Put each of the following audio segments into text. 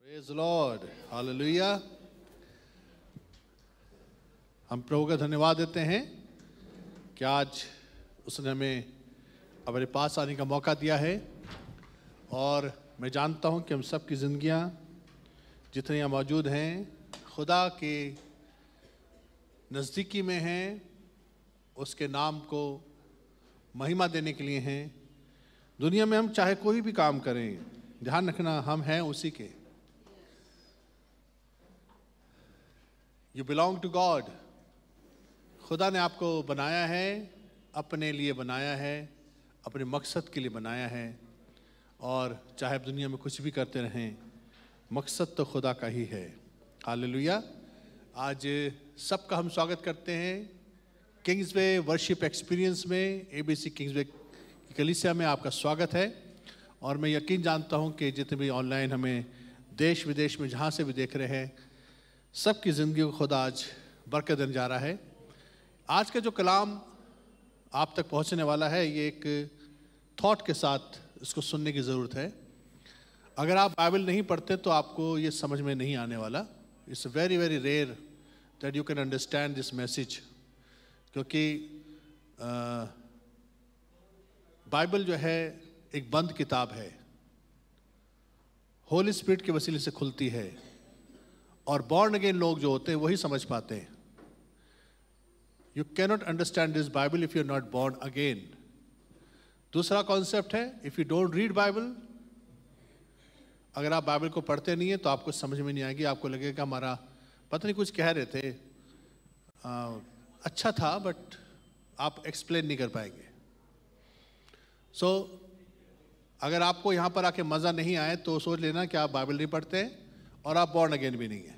Praise Lord, hallelujah. हम प्रभु का धन्यवाद देते हैं कि आज उसने हमें हमारे पास आने का मौका दिया है। और मैं जानता हूं कि हम सब की ज़िंदगियां जितनी यहाँ मौजूद हैं खुदा के नज़दीकी में हैं, उसके नाम को महिमा देने के लिए हैं। दुनिया में हम चाहे कोई भी काम करें, ध्यान रखना हम हैं उसी के। You belong to God. खुदा ने आपको बनाया है, अपने लिए बनाया है, अपने मकसद के लिए बनाया है। और चाहे आप दुनिया में कुछ भी करते रहें, मकसद तो खुदा का ही है। हालेलुया। आज सबका हम स्वागत करते हैं किंग्सवे वर्शिप एक्सपीरियंस में। एबीसी किंग्सवे की कलीसिया में आपका स्वागत है। और मैं यकीन जानता हूं कि जितने भी ऑनलाइन हमें देश विदेश में जहां से भी देख रहे हैं, सबकी ज़िंदगी को खुदा आज बरकत देने जा रहा है। आज का जो कलाम आप तक पहुंचने वाला है, ये एक थॉट के साथ इसको सुनने की ज़रूरत है। अगर आप बाइबल नहीं पढ़ते तो आपको ये समझ में नहीं आने वाला। It's very very rare that you can understand this message, क्योंकि बाइबल जो है एक बंद किताब है, होली स्पिरिट के वसीले से खुलती है और बॉर्न अगेन लोग जो होते हैं वही समझ पाते हैं। You can not understand this Bible if you are not born again. दूसरा कॉन्सेप्ट है, if you don't read Bible, अगर आप बाइबल को पढ़ते नहीं है तो आपको समझ में नहीं आएगी। आपको लगेगा हमारा पता नहीं कुछ कह रहे थे, अच्छा था, बट आप एक्सप्लेन नहीं कर पाएंगे। सो अगर आपको यहाँ पर आके मज़ा नहीं आए तो सोच लेना कि आप बाइबल नहीं पढ़ते हैं और आप बॉर्न अगेन भी नहीं है।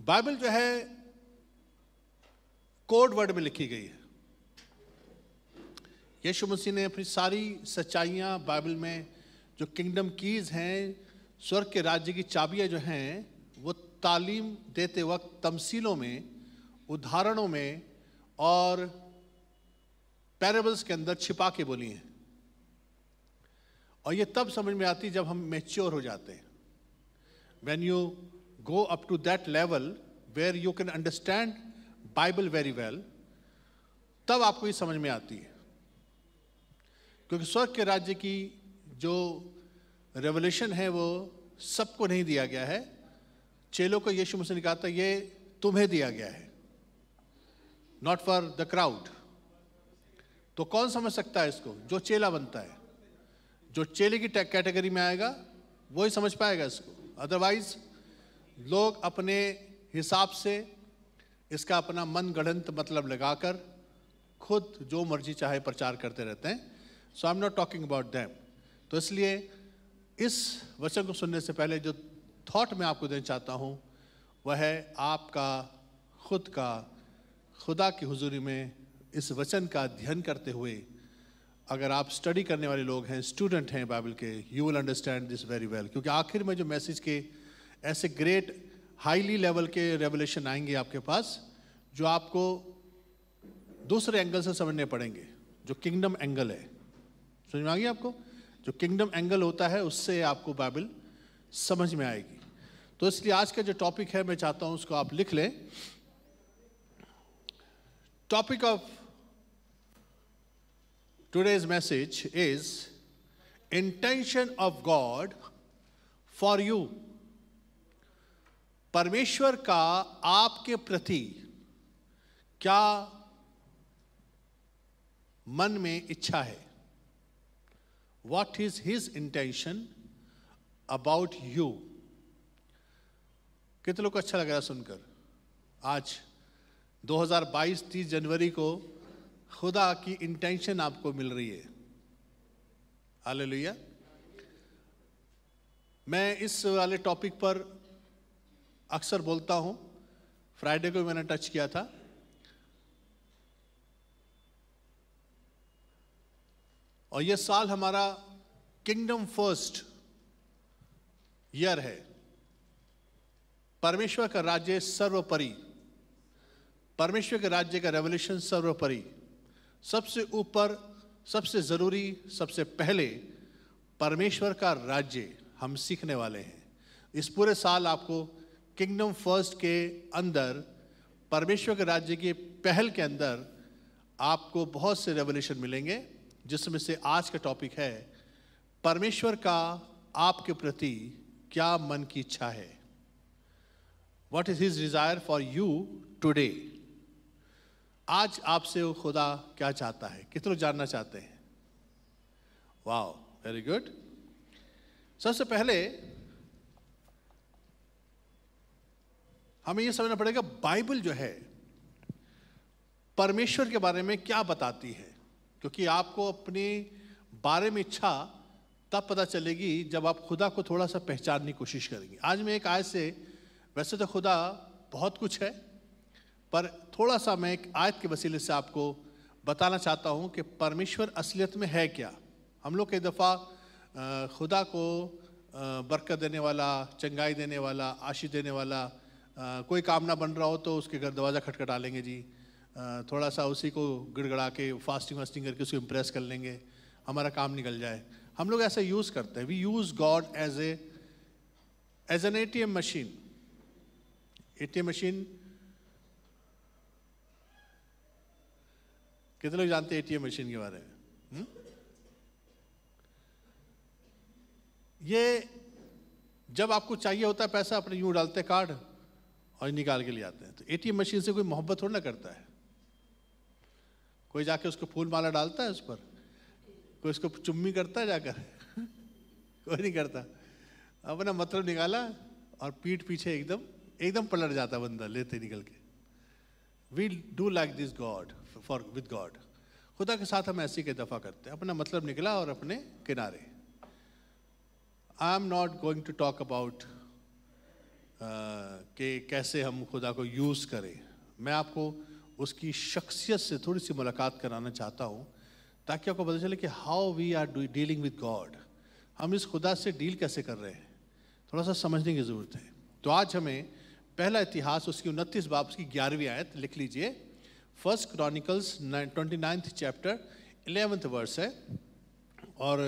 बाइबल जो है कोड वर्ड में लिखी गई है। यीशु मसीह ने अपनी सारी सच्चाइयां बाइबल में, जो किंगडम कीज हैं, स्वर्ग के राज्य की चाबियां जो हैं, वो तालीम देते वक्त तमसीलों में, उदाहरणों में और पैराबल्स के अंदर छिपा के बोली हैं। और ये तब समझ में आती जब हम मैच्योर हो जाते हैं। When you go up to that level where you can understand Bible very well, तब आपको ये समझ में आती है। क्योंकि स्वर्ग के राज्य की जो रेवलेशन है वो सबको नहीं दिया गया है। चेलों को यीशु मसीह ने कहा था ये तुम्हें दिया गया है, नॉट फॉर द क्राउड। तो कौन समझ सकता है इसको? जो चेला बनता है, जो चेले की कैटेगरी में आएगा वही समझ पाएगा इसको। अदरवाइज लोग अपने हिसाब से इसका अपना मन गढ़ंत मतलब लगाकर खुद जो मर्जी चाहे प्रचार करते रहते हैं। So I am not talking about them. तो इसलिए इस वचन को सुनने से पहले जो थॉट मैं आपको देना चाहता हूँ वह है आपका खुद का खुदा की हुजूरी में इस वचन का अध्ययन करते हुए, अगर आप स्टडी करने वाले लोग हैं, स्टूडेंट हैं बाइबल के, you will understand this very well. क्योंकि आखिर में जो मैसेज के ऐसे ग्रेट हाईली लेवल के रेवलेशन आएंगे आपके पास, जो आपको दूसरे एंगल से समझने पड़ेंगे, जो किंगडम एंगल है। समझ में आ गई आपको? जो किंगडम एंगल होता है उससे आपको बाइबल समझ में आएगी। तो इसलिए आज का जो टॉपिक है, मैं चाहता हूं उसको आप लिख लें। Topic of today's message is intention of God for you. परमेश्वर का आपके प्रति क्या मन में इच्छा है? What is his intention about you? कितने लोग को अच्छा लग रहा है सुनकर? आज 2022 30 जनवरी को खुदा की इंटेंशन आपको मिल रही है। हालेलुया। मैं इस वाले टॉपिक पर अक्सर बोलता हूं। फ्राइडे को मैंने टच किया था। और यह साल हमारा किंगडम फर्स्ट ईयर है। परमेश्वर का राज्य सर्वोपरि, परमेश्वर के राज्य का रेवलेशन सर्वोपरि, सबसे ऊपर सबसे ज़रूरी, सबसे पहले परमेश्वर का राज्य हम सीखने वाले हैं। इस पूरे साल आपको किंगडम फर्स्ट के अंदर, परमेश्वर के राज्य के पहल के अंदर आपको बहुत से रेवलेशन मिलेंगे, जिसमें से आज का टॉपिक है परमेश्वर का आपके प्रति क्या मन की इच्छा है। What is his desire for you today? आज आपसे वो खुदा क्या चाहता है? कितने लोग जानना चाहते हैं? Wow, very good. सबसे पहले हमें ये समझना पड़ेगा बाइबल जो है परमेश्वर के बारे में क्या बताती है, क्योंकि आपको अपने बारे में इच्छा तब पता चलेगी जब आप खुदा को थोड़ा सा पहचानने की कोशिश करेंगे। आज मैं एक आयत से, वैसे तो खुदा बहुत कुछ है, पर थोड़ा सा मैं एक आयत के वसीले से आपको बताना चाहता हूं कि परमेश्वर असलियत में है क्या। हम लोग कई दफ़ा खुदा को बरकत देने वाला, चंगाई देने वाला, आशीष देने वाला, कोई काम ना बन रहा हो तो उसके घर दरवाज़ा खटखटा लेंगे जी, थोड़ा सा उसी को गिड़गड़ा के फास्टिंग वास्टिंग करके उसको इम्प्रेस कर लेंगे, हमारा काम निकल जाए। हम लोग ऐसा यूज़ करते हैं। We use God as an ATM machine. ATM machine कितने लोग जानते हैं ATM मशीन के बारे में? ये जब आपको चाहिए होता है पैसा, अपने यूं डालते हैं कार्ड और निकाल के ले आते हैं। तो ATM मशीन से कोई मोहब्बत थोड़ा ना करता है। कोई जाके उसको फूल माला डालता है उस पर, कोई उसको चुम्मी करता है जाकर? कोई नहीं करता। अपना मतलब निकाला और पीठ पीछे एकदम पलट जाता बंदा लेते निकल के। We do like this God with God. खुदा के साथ हम ऐसी कई दफ़ा करते हैं, अपना मतलब निकला और अपने किनारे। I am not going to talk about कि कैसे हम खुदा को यूज़ करें। मैं आपको उसकी शख्सियत से थोड़ी सी मुलाकात कराना चाहता हूँ, ताकि आपको पता चले कि how we are dealing with God. हम इस खुदा से डील कैसे कर रहे हैं, थोड़ा सा समझने की ज़रूरत है। तो आज हमें पहला इतिहास, उसकी 29 बाब की 11वीं आयत लिख लीजिए। 1 क्रॉनिकल्स 29 चैप्टर 11 वर्स है। और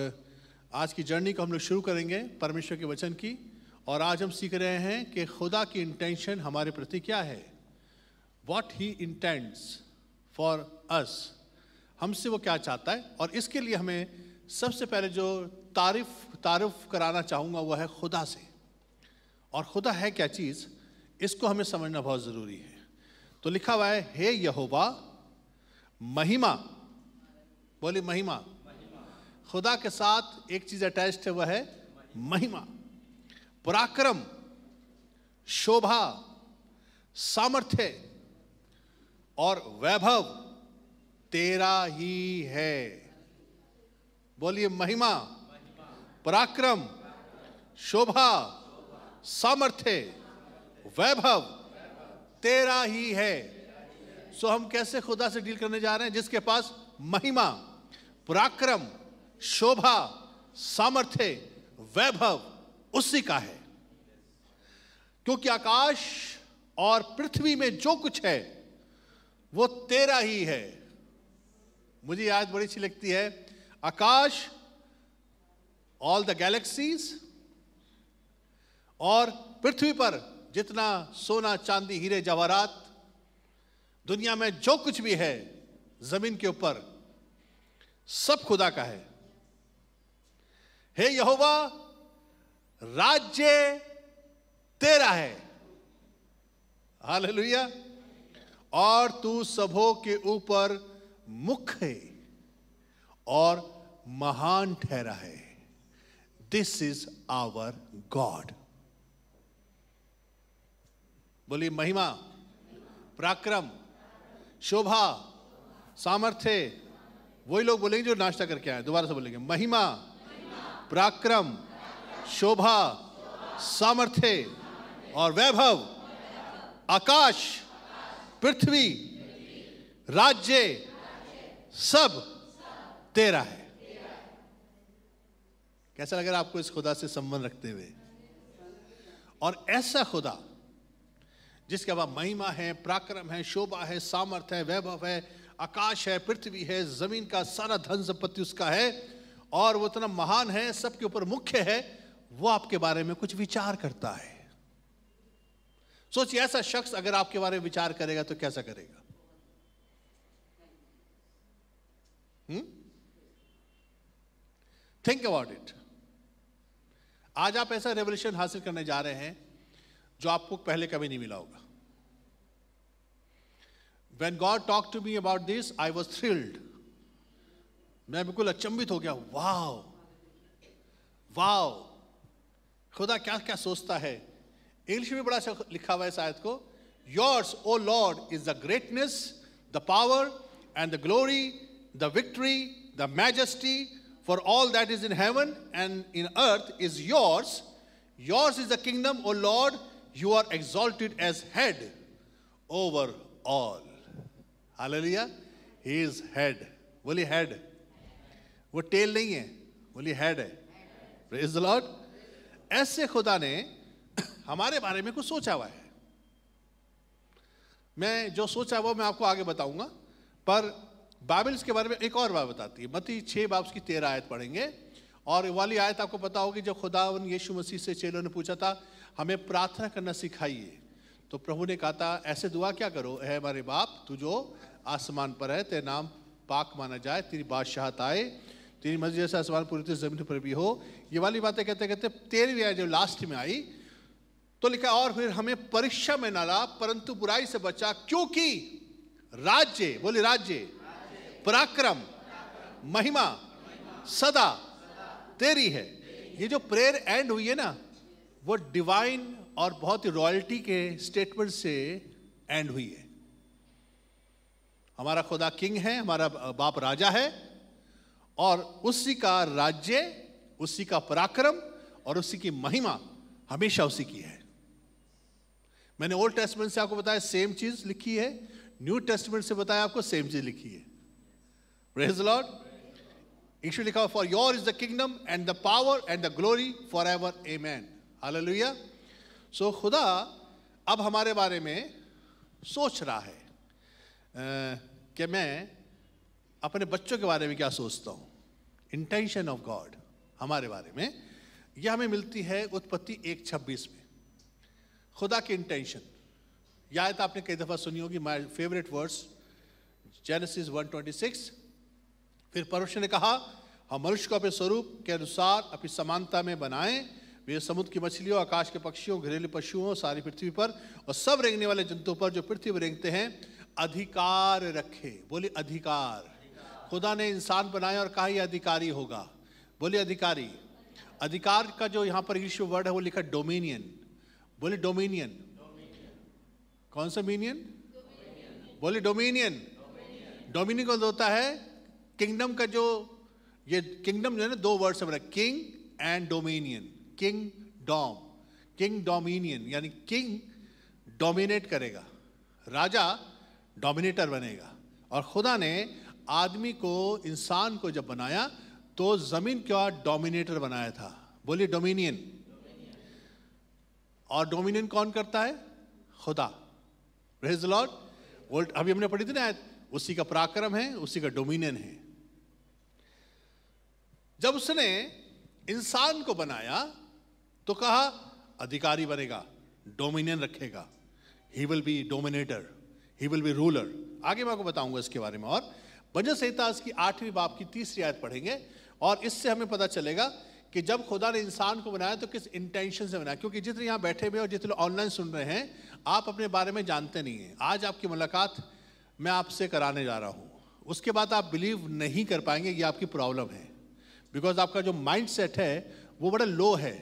आज की जर्नी को हम लोग शुरू करेंगे परमेश्वर के वचन की। और आज हम सीख रहे हैं कि खुदा की इंटेंशन हमारे प्रति क्या है। What he intends for us, हमसे वो क्या चाहता है। और इसके लिए हमें सबसे पहले जो तारुफ कराना चाहूँगा वो है खुदा से। और खुदा है क्या चीज़, इसको हमें समझना बहुत ज़रूरी है। तो लिखा हुआ है, हे यहोवा महिमा। बोली महिमा। खुदा के साथ एक चीज़ अटैच्ड है, वह है महिमा। पराक्रम, शोभा, सामर्थ्य और वैभव तेरा ही है। बोलिए महिमा, पराक्रम, शोभा, सामर्थ्य, वैभव तेरा ही है। सो हम कैसे खुदा से डील करने जा रहे हैं? जिसके पास महिमा, पराक्रम, शोभा, सामर्थ्य, वैभव उसी का है। क्योंकि आकाश और पृथ्वी में जो कुछ है वो तेरा ही है। मुझे याद बड़ी अच्छी लगती है। आकाश, ऑल द गैलेक्सीज, और पृथ्वी पर जितना सोना, चांदी, हीरे, जवाहरात, दुनिया में जो कुछ भी है जमीन के ऊपर, सब खुदा का है। हे यहोवा राज्य तेरा है। हालेलुया। और तू सबों के ऊपर मुख्य है और महान ठहरा है। This is our God. बोलिए महिमा, पराक्रम, शोभा, सामर्थ्य। वही लोग बोलेंगे जो नाश्ता करके आए, दोबारा से बोलेंगे महिमा, पराक्रम, शोभा, सामर्थ्य और वैभव, आकाश, पृथ्वी, राज्य सब तेरा है। कैसा लग रहा है आपको इस खुदा से संबंध रखते हुए? और ऐसा खुदा जिसके पास महिमा है, पराक्रम है, शोभा है, सामर्थ्य है, वैभव है, आकाश है, पृथ्वी है, जमीन का सारा धन संपत्ति उसका है और वो इतना महान है, सबके ऊपर मुख्य है, वो आपके बारे में कुछ विचार करता है। सोचिए ऐसा शख्स अगर आपके बारे में विचार करेगा तो कैसा करेगा? Think about it. आज आप ऐसा रेवल्यूशन हासिल करने जा रहे हैं जो आपको पहले कभी नहीं मिला होगा। When God talked to me about this, I was thrilled. मैं बिल्कुल अचंभित हो गया। वाओ वाओ, खुदा क्या क्या सोचता है। इंग्लिश में बड़ा अच्छा लिखा हुआ है इस आयत को, Yours, O Lord, is the greatness, the power, and the glory, the victory, the majesty, for all that is in heaven and in earth is yours. Yours is the kingdom, O Lord. You are exalted as head over all. Hallelujah. He is head. बोलिए head. वो tail नहीं है, बोलिए head है. Praise the Lord. ऐसे खुदा ने हमारे बारे में कुछ सोचा हुआ है। मैं जो सोचा वो मैं आपको आगे बताऊंगा, पर बाइबल इसके बारे में एक और बात बताती है। मत्ती 6 बाब की 13 आयत पढ़ेंगे और वाली आयत आपको पता होगी, जब खुदावन यीशु मसीह से चेलों ने पूछा था हमें प्रार्थना करना सिखाइए, तो प्रभु ने कहा था ऐसे दुआ क्या करो, है हमारे बाप तू जो आसमान पर है, तेरा नाम पाक माना जाए, तेरी बादशाहत आए, तेरी मर्जी जैसे आसमान पूरी तरह जमीन पर भी हो। ये वाली बातें कहते कहते 13वीं आयत जब लास्ट में आई तो लिखा और फिर हमें परीक्षा में न ला परंतु बुराई से बचा, क्योंकि राज्य, बोले राज्य, पराक्रम, महिमा सदा तेरी है। ये जो प्रेयर एंड हुई है ना, वो डिवाइन और बहुत ही रॉयल्टी के स्टेटमेंट से एंड हुई है। हमारा खुदा किंग है, हमारा बाप राजा है और उसी का राज्य, उसी का पराक्रम और उसी की महिमा हमेशा उसी की है। मैंने ओल्ड टेस्टमेंट से आपको बताया सेम चीज लिखी है, न्यू टेस्टमेंट से बताया आपको सेम चीज लिखी है। Praise the lord. इसमें लिखा हुआ for your is the kingdom and the power and the glory for ever, amen, hallelujah. So खुदा अब हमारे बारे में सोच रहा है कि मैं अपने बच्चों के बारे में क्या सोचता हूं। इंटेंशन ऑफ गॉड हमारे बारे में यह हमें मिलती है उत्पत्ति 1:26 में। खुदा की इंटेंशन, यह आयत आपने कई दफा सुनी होगी, माय फेवरेट वर्ड्स, जेनेसिस 1:26। फिर परमेश्वर ने कहा हम मनुष्य को अपने स्वरूप के अनुसार अपनी समानता में बनाएं, वे समुद्र की मछलियों, आकाश के पक्षियों, घरेलू पशुओं, सारी पृथ्वी पर और सब रेंगने वाले जंतुओं पर जो पृथ्वी पर रेंगते हैं अधिकार रखे। बोले अधिकार। खुदा ने इंसान बनाया और कहा यह अधिकारी होगा। बोले अधिकारी। अधिकार का जो यहां पर इंग्लिश वर्ड है वो लिखा डोमिनियन। बोले डोमिनियन। कौन सा मीनियन? बोले डोमिनियन। डोमिनियन कौन होता है? किंगडम का जो, ये किंगडम जो है ना, 2 वर्ड से बना, king and dominion. King dom, king dominion, यानी किंग डोमिनेट करेगा, राजा डोमिनेटर बनेगा। और खुदा ने आदमी को, इंसान को जब बनाया तो जमीन का डोमिनेटर बनाया था। बोलिए डोमिनियन। और डोमिनियन कौन करता है? खुदा। Praise the Lord. अभी हमने पढ़ी थी ना, उसी का पराक्रम है, उसी का डोमिनियन है। जब उसने इंसान को बनाया तो कहा अधिकारी बनेगा, डोमिनियन रखेगा, he will be dominator, he will be ruler. आगे मैं आपको बताऊंगा इसके बारे में। और भजन संहिता की 8वीं बाब की 3री आयत पढ़ेंगे और इससे हमें पता चलेगा कि जब खुदा ने इंसान को बनाया तो किस इंटेंशन से बनाया। क्योंकि जितने यहाँ बैठे हुए और जितने ऑनलाइन सुन रहे हैं, आप अपने बारे में जानते नहीं हैं। आज आपकी मुलाकात मैं आपसे कराने जा रहा हूँ, उसके बाद आप बिलीव नहीं कर पाएंगे, ये आपकी प्रॉब्लम है। बिकॉज आपका जो माइंड सेट है वो बड़ा लो है।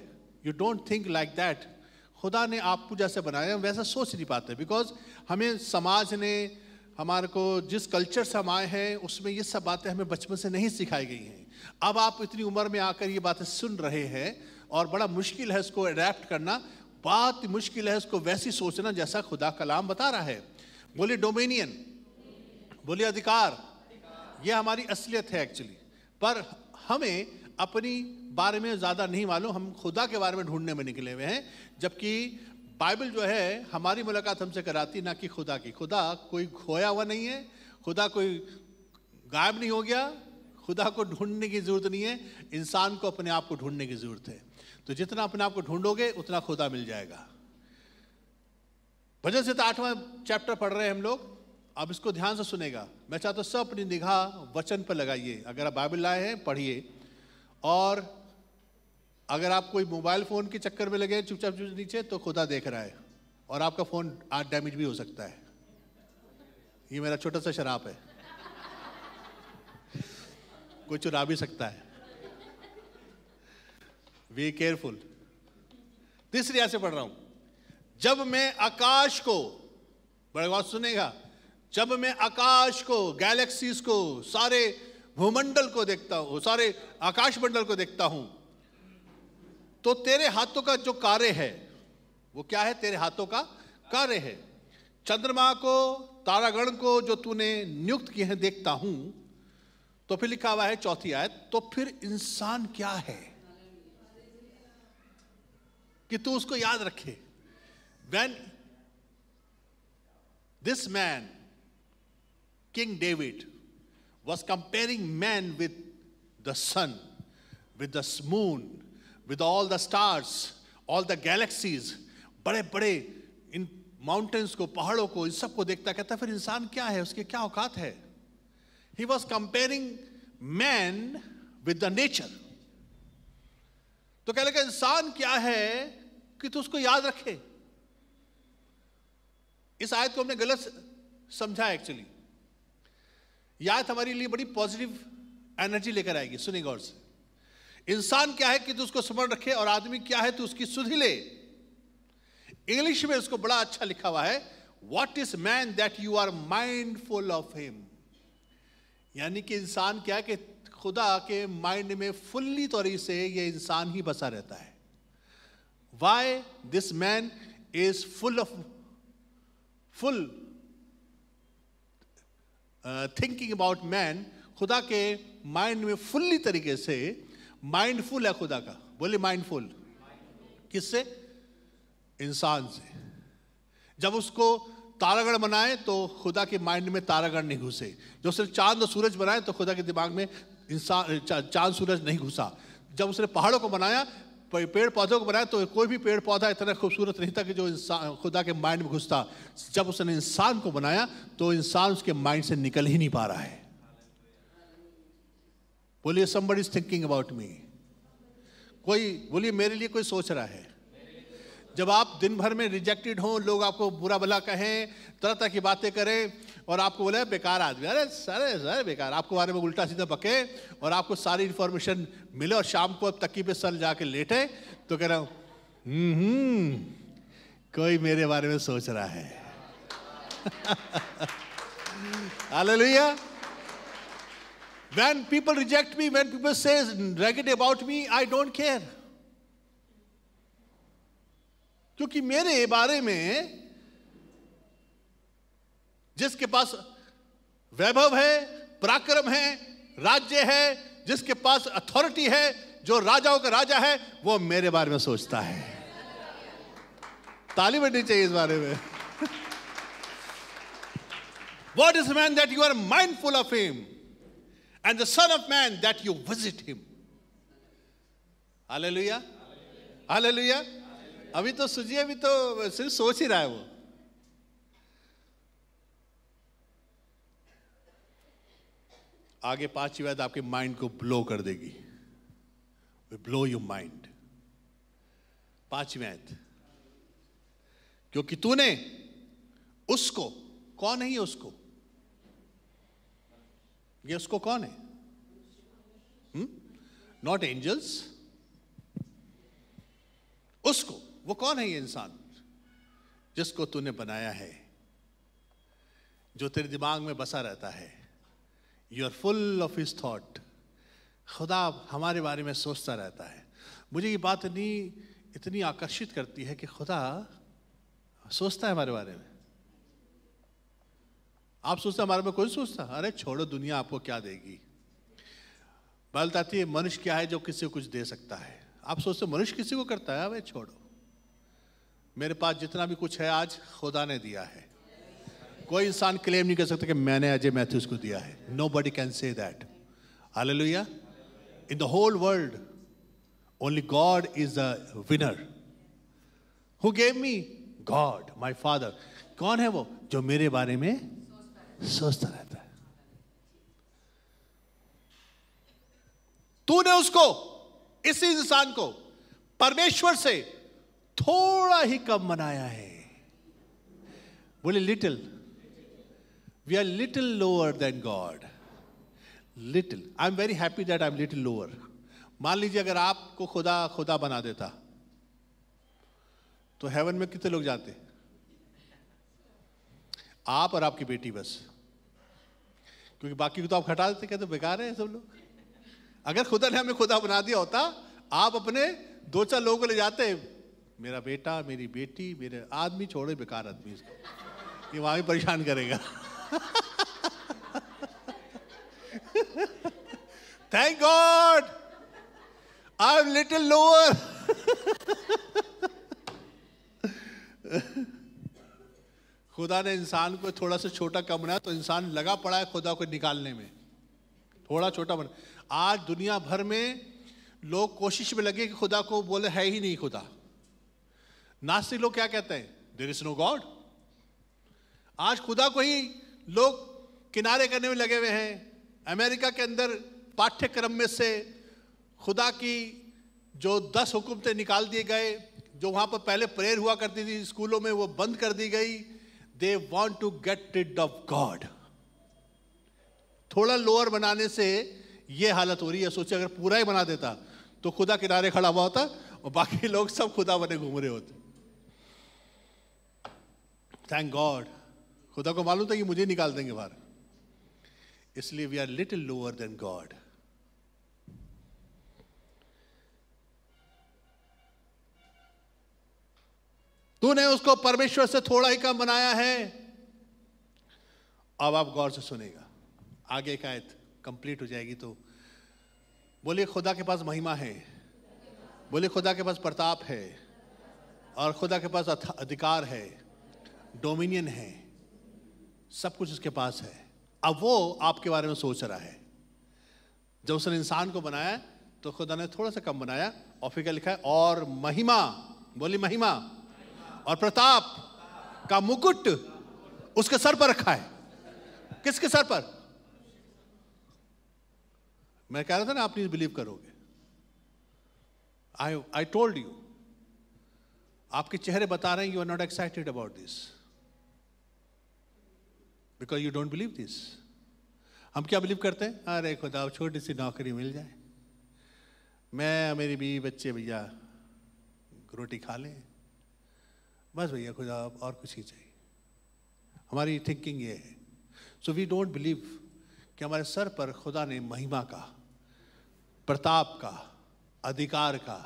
You don't think like that. खुदा ने आपको जैसे बनाया वैसा सोच नहीं पाते। बिकॉज हमें समाज ने, हमारे को जिस कल्चर से हम आए हैं उसमें ये सब बातें हमें बचपन से नहीं सिखाई गई हैं। अब आप इतनी उम्र में आकर ये बातें सुन रहे हैं और बड़ा मुश्किल है इसको अडेप्ट करना, बहुत मुश्किल है इसको वैसी सोचना जैसा खुदा कलाम बता रहा है। बोलिए डोमिनियन, बोलिए अधिकार। ये हमारी असलियत है एक्चुअली, पर हमें अपनी बारे में ज़्यादा नहीं मालूम। हम खुदा के बारे में ढूंढने में निकले हुए हैं, जबकि बाइबल जो है हमारी मुलाकात हमसे कराती ना कि खुदा की। खुदा कोई खोया हुआ नहीं है, खुदा कोई गायब नहीं हो गया, खुदा को ढूंढने की जरूरत नहीं है, इंसान को अपने आप को ढूंढने की जरूरत है। तो जितना अपने आप को ढूंढोगे उतना खुदा मिल जाएगा। भजन संहिता 8वां चैप्टर पढ़ रहे हैं हम लोग, अब इसको ध्यान से सुनेगा। मैं चाहता हूं सब अपनी निगाह वचन पर लगाइए। अगर आप बाइबल लाए हैं पढ़िए, और अगर आप कोई मोबाइल फोन के चक्कर में लगे चुपचाप नीचे, तो खुदा देख रहा है, और आपका फोन आज डैमेज भी हो सकता है। ये मेरा छोटा सा शराप है, कोई चुरा भी सकता है। Be careful. तीसरी ऐसे पढ़ रहा हूं, जब मैं आकाश को, बड़े बात सुनेगा, जब मैं आकाश को, गैलेक्सीज को, सारे भूमंडल को देखता हूं, सारे आकाश मंडल को देखता हूं, तो तेरे हाथों का जो कार्य है वो क्या है? तेरे हाथों का कार्य है। चंद्रमा को, तारागण को जो तूने नियुक्त किए हैं देखता हूं। तो फिर लिखा हुआ है 4थी आयत, तो फिर इंसान क्या है कि तू उसको याद रखे। When this man, King David, was comparing man with the sun, with the moon, with all the stars, all the galaxies, बड़े बड़े इन माउंटेन्स को, पहाड़ों को, इन सबको देखता, कहता फिर इंसान क्या है, उसके क्या औकात है। He was comparing man with the nature. तो कह लगा इंसान क्या है कि तू उसको याद रखे। इस आयत को हमने गलत समझा एक्चुअली। यह आयत हमारे लिए बड़ी पॉजिटिव एनर्जी लेकर आएगी। सुनिए गौर से। इंसान क्या है कि तू उसको स्मरण रखे, और आदमी क्या है तू उसकी सुधि ले। इंग्लिश में उसको बड़ा अच्छा लिखा हुआ है, what is man that you are mindful of him. यानी कि इंसान क्या है कि खुदा के माइंड में फुल्ली तौर से ये इंसान ही बसा रहता है। Why this man is full thinking about man. खुदा के माइंड में फुल्ली तरीके से माइंडफुल है खुदा का। बोले माइंडफुल किससे? इंसान से। जब उसको तारागण बनाए तो खुदा के माइंड में तारागण नहीं घुसे। जब उसने चांद और सूरज बनाए तो खुदा के दिमाग में इंसान चांद सूरज नहीं घुसा। जब उसने पहाड़ों को बनाया, पेड़ पौधों को बनाया, तो कोई भी पेड़ पौधा इतना खूबसूरत नहीं था कि जो इंसान खुदा के माइंड में घुसता। जब उसने इंसान को बनाया तो इंसान उसके माइंड से निकल ही नहीं पा रहा है। बोलिए somebody is thinking about me। कोई बोलिए मेरे लिए कोई सोच रहा है। जब आप दिन भर में रिजेक्टेड हो, लोग आपको बुरा भला कहें, तरह तरह की बातें करें, और आपको बोले बेकार आदमी, अरे सर बेकार, आपको बारे में उल्टा सीधा बके, और आपको सारी इंफॉर्मेशन मिले, और शाम को अब तकिए पे सर जाके लेटे, तो कह रहा हूं कोई मेरे बारे में सोच रहा है। Hallelujah. When people reject me, when people say negative about me, I don't care। क्योंकि मेरे बारे में जिसके पास वैभव है, पराक्रम है, राज्य है, जिसके पास अथॉरिटी है, जो राजाओं का राजा है, वो मेरे बारे में सोचता है। ताली बजनी चाहिए इस बारे में। What is man that you are mindful of him, and the son of man that you visit him। Hallelujah, hallelujah. अभी तो सुजिए, अभी तो सिर्फ सोच ही रहा है वो। आगे 5वीं बात आपके माइंड को ब्लो कर देगी। Blow your mind. 5वीं बात, क्योंकि तूने उसको, कौन है ये उसको? ये उसको कौन है? Not angels. उसको, वो कौन है ये इंसान जिसको तूने बनाया है, जो तेरे दिमाग में बसा रहता है। You are full of his thought. खुदा हमारे बारे में सोचता रहता है। मुझे ये बात इतनी आकर्षित करती है कि खुदा सोचता है हमारे बारे में। आप सोचते हैं हमारे में कोई सोचता? अरे छोड़ो, दुनिया आपको क्या देगी। बात आती है मनुष्य क्या है जो किसी को कुछ दे सकता है। आप सोचते मनुष्य किसी को करता है? अरे छोड़ो, मेरे पास जितना भी कुछ है आज खुदा ने दिया है। कोई इंसान क्लेम नहीं कर सकता कि मैंने अजय मैथ्यूज को दिया है. Nobody can say that. Hallelujah. In the whole world, only God is the winner. Who gave me? God, my Father. कौन है वो जो मेरे बारे में सोचता रहता है? तूने उसको, इसी इंसान को परमेश्वर से थोड़ा ही कम बनाया है. बोले little. We are little lower than God. Little. I'm very happy that I'm little lower. मान लीजिए अगर आपको खुदा बना देता तो हेवन में कितने लोग जाते? आप और आपकी बेटी बस, क्योंकि बाकी को तो आप हटा देते, कहते बेकार है सब लोग. अगर खुदा ने हमें खुदा बना दिया होता, आप अपने 2-4 लोगों को ले जाते, मेरा बेटा, मेरी बेटी, मेरे आदमी छोड़े, बेकार आदमी, इसको ये वहां भी परेशान करेगा. Thank God, I'm little lower. खुदा ने इंसान को थोड़ा सा छोटा कम बनाया तो इंसान लगा पड़ा है खुदा को निकालने में, थोड़ा छोटा बना. आज दुनिया भर में लोग कोशिश में लगे कि खुदा को बोले है ही नहीं खुदा. नास्तिक लोग क्या कहते हैं? There is no God. आज खुदा को ही लोग किनारे करने में लगे हुए हैं. अमेरिका के अंदर पाठ्यक्रम में से खुदा की जो 10 हुकुमतें निकाल दिए गए, जो वहां पर पहले प्रेयर हुआ करती थी स्कूलों में, वो बंद कर दी गई. They want to get rid of God. थोड़ा लोअर बनाने से ये हालत हो रही है. सोचे अगर पूरा ही बना देता तो खुदा किनारे खड़ा हुआ होता और बाकी लोग सब खुदा बने घूम रहे होते. थैंक गॉड, खुदा को मालूम था कि मुझे निकाल देंगे बाहर, इसलिए we are little lower than God. तूने उसको परमेश्वर से थोड़ा ही कम बनाया है. अब आप गौर से सुनेगा, आगे का आयत कंप्लीट हो जाएगी तो बोलिए खुदा के पास महिमा है, बोलिए खुदा के पास प्रताप है, और खुदा के पास अधिकार है, डोमिनियन है, सब कुछ उसके पास है. अब वो आपके बारे में सोच रहा है. जब उसने इंसान को बनाया तो खुदा ने थोड़ा सा कम बनाया, और फिर क्या लिखा है? और महिमा, बोली महिमा और प्रताप का मुकुट उसके सर पर रखा है. किसके सर पर? मैं कह रहा था ना, आप नहीं बिलीव करोगे. आई टोल्ड यू, आपके चेहरे बता रहे हैं you are not excited about this because you don't believe this. हम क्या बिलीव करते हैं? अरे खुदा छोटी सी नौकरी मिल जाए, मैं मेरी बीवी बच्चे भैया रोटी खा लें, बस भैया खुदा और कुछ ही चाहिए. हमारी थिंकिंग ये है. सो वी डोंट बिलीव कि हमारे सर पर खुदा ने महिमा का, प्रताप का, अधिकार का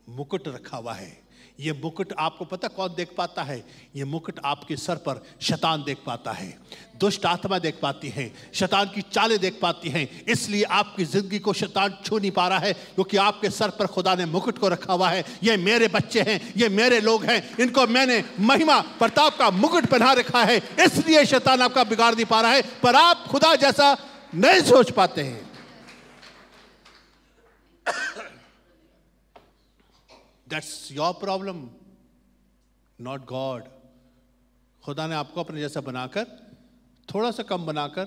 मुकुट रखा हुआ है. ये मुकुट आपको पता कौन देख पाता है? ये मुकुट आपके सर पर शैतान देख पाता है, दुष्ट आत्मा देख पाती है, शैतान की चालें देख पाती हैं. इसलिए आपकी जिंदगी को शैतान छू नहीं पा रहा है, क्योंकि आपके सर पर खुदा ने मुकुट को रखा हुआ है. ये मेरे बच्चे हैं, ये मेरे लोग हैं, इनको मैंने महिमा प्रताप का मुकुट पहना रखा है. इसलिए शैतान आपका बिगाड़ नहीं पा रहा है, पर आप खुदा जैसा नहीं सोच पाते हैं. That's your problem, not God. खुदा ने आपको अपने जैसा बनाकर, थोड़ा सा कम बनाकर,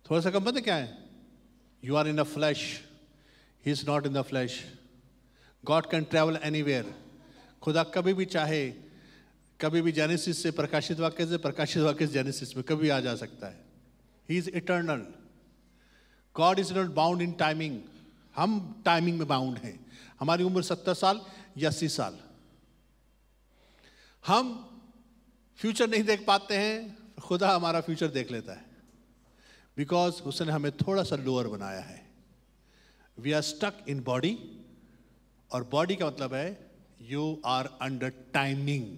थोड़ा सा कम पता क्या है? You are in the flesh. He is not in the flesh. God can travel anywhere. खुदा कभी भी चाहे, कभी भी जेनेसिस से प्रकाशित वाक्य से, प्रकाशित वाक्य से जेनेसिस में कभी आ जा सकता है. He is eternal. God is not bound in timing. हम टाइमिंग में बाउंड हैं. हमारी उम्र 70 साल या 80 साल. हम फ्यूचर नहीं देख पाते हैं, खुदा हमारा फ्यूचर देख लेता है, बिकॉज उसने हमें थोड़ा सा लोअर बनाया है. We are stuck in body, और बॉडी का मतलब है you are under timing.